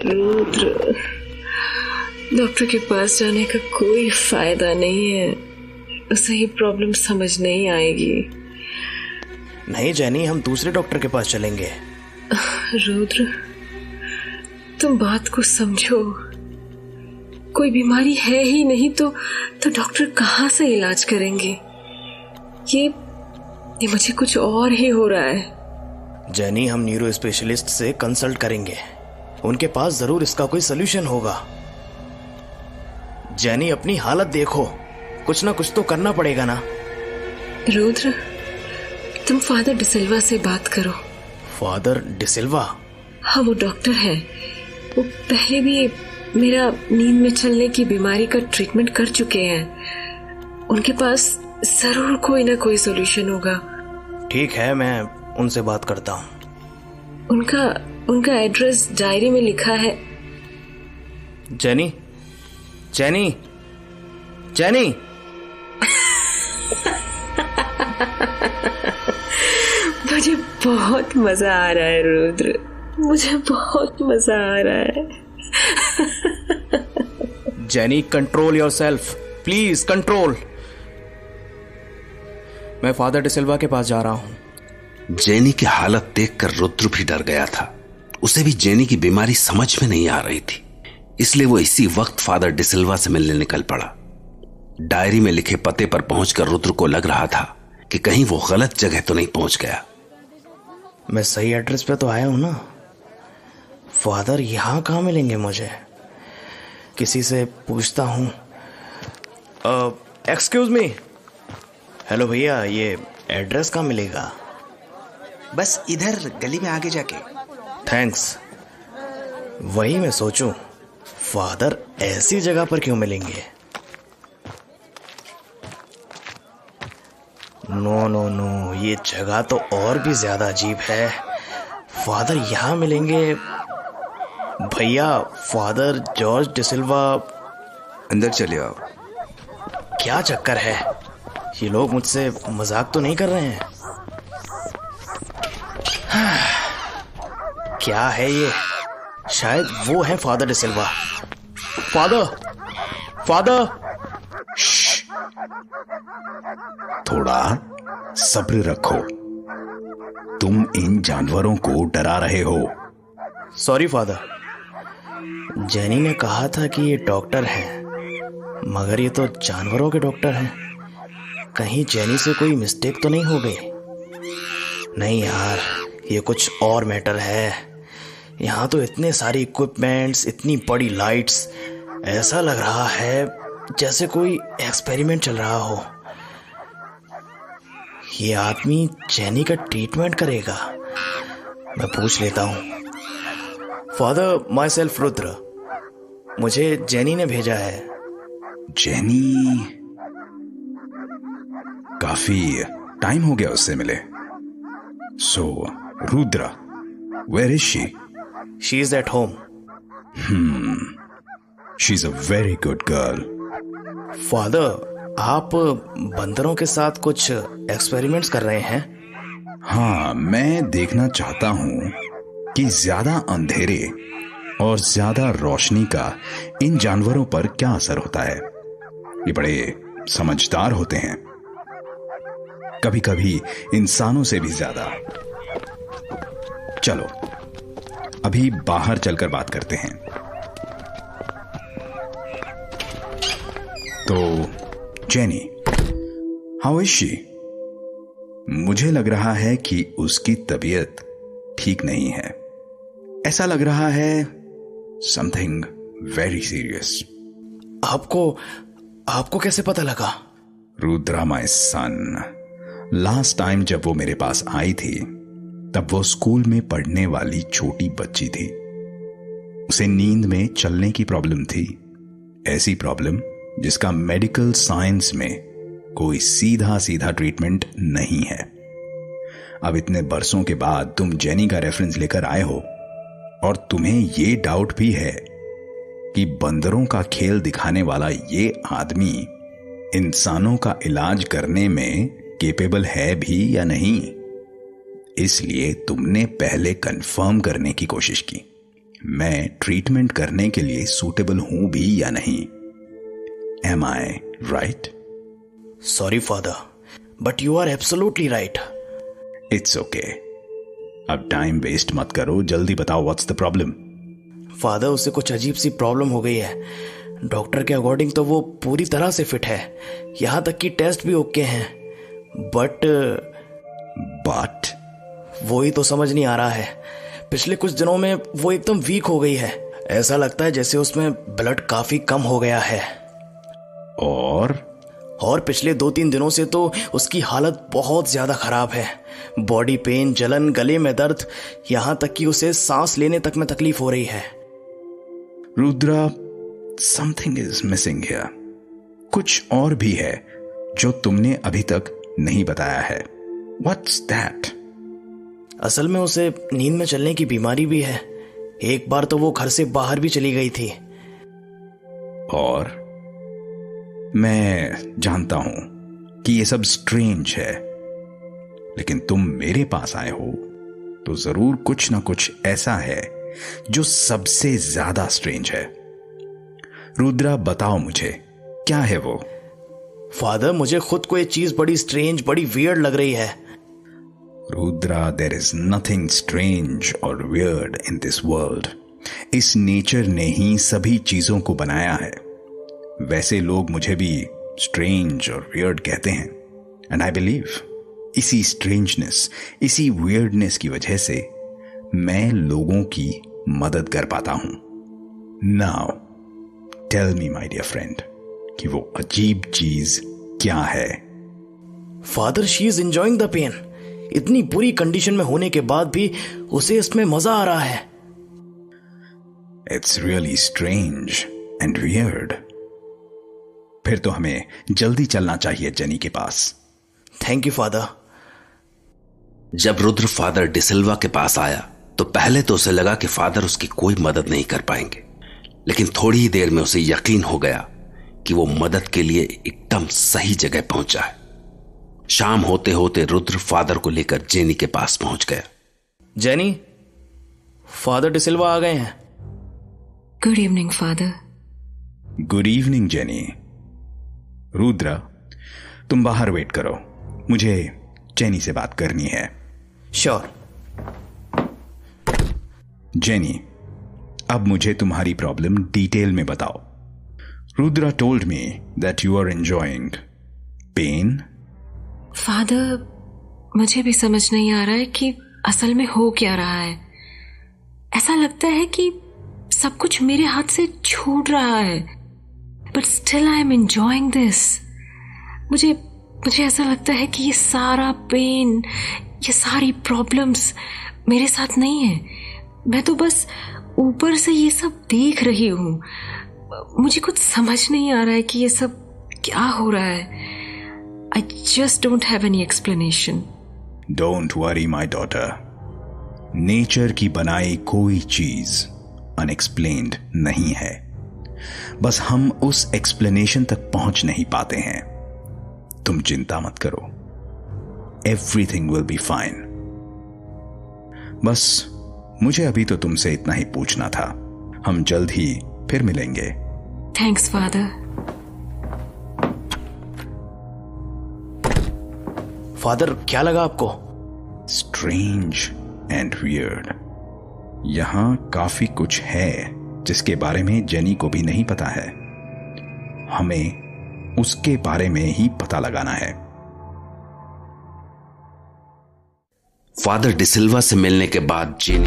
रुद्र, डॉक्टर के पास जाने का कोई फायदा नहीं है। उसे ये प्रॉब्लम समझ नहीं आएगी। नहीं जेनी, हम दूसरे डॉक्टर के पास चलेंगे। रुद्र, तुम बात को समझो। कोई बीमारी है ही नहीं तो डॉक्टर कहाँ से इलाज करेंगे? ये मुझे कुछ और ही हो रहा है। जेनी, हम न्यूरो स्पेशलिस्ट से कंसल्ट करेंगे। उनके पास जरूर इसका कोई सलूशन होगा। जेनी, अपनी हालत देखो। कुछ ना कुछ तो करना पड़ेगा ना। रुद्र, तुम फादर डिसिल्वा से बात करो। फादर डिसिल्वा? हाँ, वो डॉक्टर है। वो पहले भी मेरा नींद में चलने की बीमारी का ट्रीटमेंट कर चुके हैं। उनके पास जरूर कोई ना कोई सॉल्यूशन होगा। ठीक है, मैं उनसे बात करता हूँ। उनका एड्रेस डायरी में लिखा है। Jenny, Jenny, jenny. मुझे बहुत मजा आ रहा है रुद्र, मुझे बहुत मजा आ रहा है। Jenny, control yourself. Please control. मैं फादर डिसिल्वा के पास जा रहा हूं। जेनी की हालत देखकर रुद्र भी डर गया था। उसे भी जेनी की बीमारी समझ में नहीं आ रही थी, इसलिए वो इसी वक्त फादर डिसिल्वा से मिलने निकल पड़ा। डायरी में लिखे पते पर पहुंचकर रुद्र को लग रहा था कि कहीं वो गलत जगह तो नहीं पहुंच गया। मैं सही एड्रेस पे तो आया हूं ना? फादर यहां कहां मिलेंगे मुझे? किसी से पूछता हूं। Excuse me. हेलो भैया, ये एड्रेस कहां मिलेगा? बस इधर गली में आगे जाके। थैंक्स। वही मैं सोचूं, फादर ऐसी जगह पर क्यों मिलेंगे? नो नो नो, ये जगह तो और भी ज्यादा अजीब है। फादर यहां मिलेंगे? भैया, फादर जॉर्ज डिसिल्वा। अंदर चले आओ। क्या चक्कर है? ये लोग मुझसे मजाक तो नहीं कर रहे हैं? क्या है ये? शायद वो है फादर डिसिल्वा। Father, father. थोड़ा सब्र रखो, तुम इन जानवरों को डरा रहे हो। Sorry father. जेनी ने कहा था कि ये डॉक्टर हैं, मगर ये तो जानवरों के डॉक्टर हैं। कहीं जेनी से कोई मिस्टेक तो नहीं हो गई? नहीं यार, ये कुछ और मैटर है। यहाँ तो इतने सारे इक्विपमेंट्स, इतनी बड़ी लाइट्स, ऐसा लग रहा है जैसे कोई एक्सपेरिमेंट चल रहा हो। ये आदमी जेनी का ट्रीटमेंट करेगा? मैं पूछ लेता हूँ। Father, my self Rudra. मुझे जेनी ने भेजा है। जेनी? काफी टाइम हो गया उससे मिले। So Rudra, where is she? She is at home. She is a very good girl. Father, आप बंदरों के साथ कुछ एक्सपेरिमेंट्स कर रहे हैं? हाँ, मैं देखना चाहता हूं कि ज्यादा अंधेरे और ज्यादा रोशनी का इन जानवरों पर क्या असर होता है। ये बड़े समझदार होते हैं, कभी कभी इंसानों से भी ज्यादा। चलो अभी बाहर चलकर बात करते हैं। तो जेनी, हाउ इज शी? मुझे लग रहा है कि उसकी तबीयत ठीक नहीं है। ऐसा लग रहा है समथिंग वेरी सीरियस। आपको कैसे पता लगा? Rudra my son, last time जब वो मेरे पास आई थी तब वो स्कूल में पढ़ने वाली छोटी बच्ची थी। उसे नींद में चलने की प्रॉब्लम थी, ऐसी प्रॉब्लम जिसका मेडिकल साइंस में कोई सीधा सीधा ट्रीटमेंट नहीं है। अब इतने बरसों के बाद तुम जेनी का रेफरेंस लेकर आए हो और तुम्हें ये डाउट भी है कि बंदरों का खेल दिखाने वाला ये आदमी इंसानों का इलाज करने में केपेबल है भी या नहीं। इसलिए तुमने पहले कंफर्म करने की कोशिश की मैं ट्रीटमेंट करने के लिए सूटेबल हूं भी या नहीं। Am I right? Sorry father, but you are absolutely right. It's okay, अब टाइम वेस्ट मत करो, जल्दी बताओ व्हाट्स द प्रॉब्लम। फादर, उसे कुछ अजीब सी प्रॉब्लम हो गई है। डॉक्टर के अकॉर्डिंग तो वो पूरी तरह से फिट है, यहां तक कि टेस्ट भी ओके हैं, बट वो ही तो समझ नहीं आ रहा है। पिछले कुछ दिनों में वो एकदम वीक हो गई है। ऐसा लगता है जैसे उसमें ब्लड काफी कम हो गया है। और पिछले 2-3 दिनों से तो उसकी हालत बहुत ज्यादा खराब है। बॉडी पेन, जलन, गले में दर्द, यहां तक कि उसे सांस लेने तक में तकलीफ हो रही है। Rudra, something is missing here. कुछ और भी है जो तुमने अभी तक नहीं बताया है। What's that? असल में उसे नींद में चलने की बीमारी भी है। एक बार तो वो घर से बाहर भी चली गई थी। और मैं जानता हूं कि ये सब स्ट्रेंज है, लेकिन तुम मेरे पास आए हो तो जरूर कुछ ना कुछ ऐसा है जो सबसे ज्यादा स्ट्रेंज है। रुद्रा, बताओ मुझे क्या है वो? फादर, मुझे खुद को ये चीज बड़ी स्ट्रेंज, बड़ी वियर्ड लग रही है। Rudra, there is nothing strange और वियर्ड इन दिस वर्ल्ड। इस नेचर ने ही सभी चीजों को बनाया है। वैसे लोग मुझे भी स्ट्रेंज और वियर्ड कहते हैं, एंड आई बिलीव इसी स्ट्रेंजनेस, इसी वियर्डनेस की वजह से मैं लोगों की मदद कर पाता हूं। Now tell me my dear friend कि वो अजीब चीज क्या है? Father, she is enjoying the pain. इतनी बुरी कंडीशन में होने के बाद भी उसे इसमें मजा आ रहा है। It's really strange and weird. फिर तो हमें जल्दी चलना चाहिए जेनी के पास। Thank you father. जब रुद्र फादर डिसिल्वा के पास आया तो पहले तो उसे लगा कि फादर उसकी कोई मदद नहीं कर पाएंगे, लेकिन थोड़ी ही देर में उसे यकीन हो गया कि वो मदद के लिए एकदम सही जगह पहुंचा है। शाम होते होते रुद्र फादर को लेकर जेनी के पास पहुंच गया। जेनी, फादर डिसिल्वा आ गए हैं। Good evening father. Good evening jenny. Rudra, तुम बाहर वेट करो, मुझे जेनी से बात करनी है। श्योर। जेनी, अब मुझे तुम्हारी प्रॉब्लम डिटेल में बताओ। Rudra told me that you are enjoying pain. Father, मुझे भी समझ नहीं आ रहा है कि असल में हो क्या रहा है। ऐसा लगता है कि सब कुछ मेरे हाथ से छूट रहा है, but still I am enjoying this. मुझे ऐसा लगता है कि ये सारा पेन, ये सारी प्रॉब्लम्स मेरे साथ नहीं है। मैं तो बस ऊपर से ये सब देख रही हूं। मुझे कुछ समझ नहीं आ रहा है कि ये सब क्या हो रहा है। I just don't have any explanation. Don't worry, my daughter. Nature की बनाई कोई चीज अनएक्सप्लेन्ड नहीं है, बस हम उस एक्सप्लेनेशन तक पहुंच नहीं पाते हैं। तुम चिंता मत करो, एवरीथिंग विल बी फाइन। बस मुझे अभी तो तुमसे इतना ही पूछना था। हम जल्द ही फिर मिलेंगे। Thanks father. फादर, क्या लगा आपको? Strange and weird. यहां काफी कुछ है जिसके बारे में जेनी को भी नहीं पता है। हमें उसके बारे में ही पता लगाना है। फादर डिसिल्वा से मिलने के बाद जेनी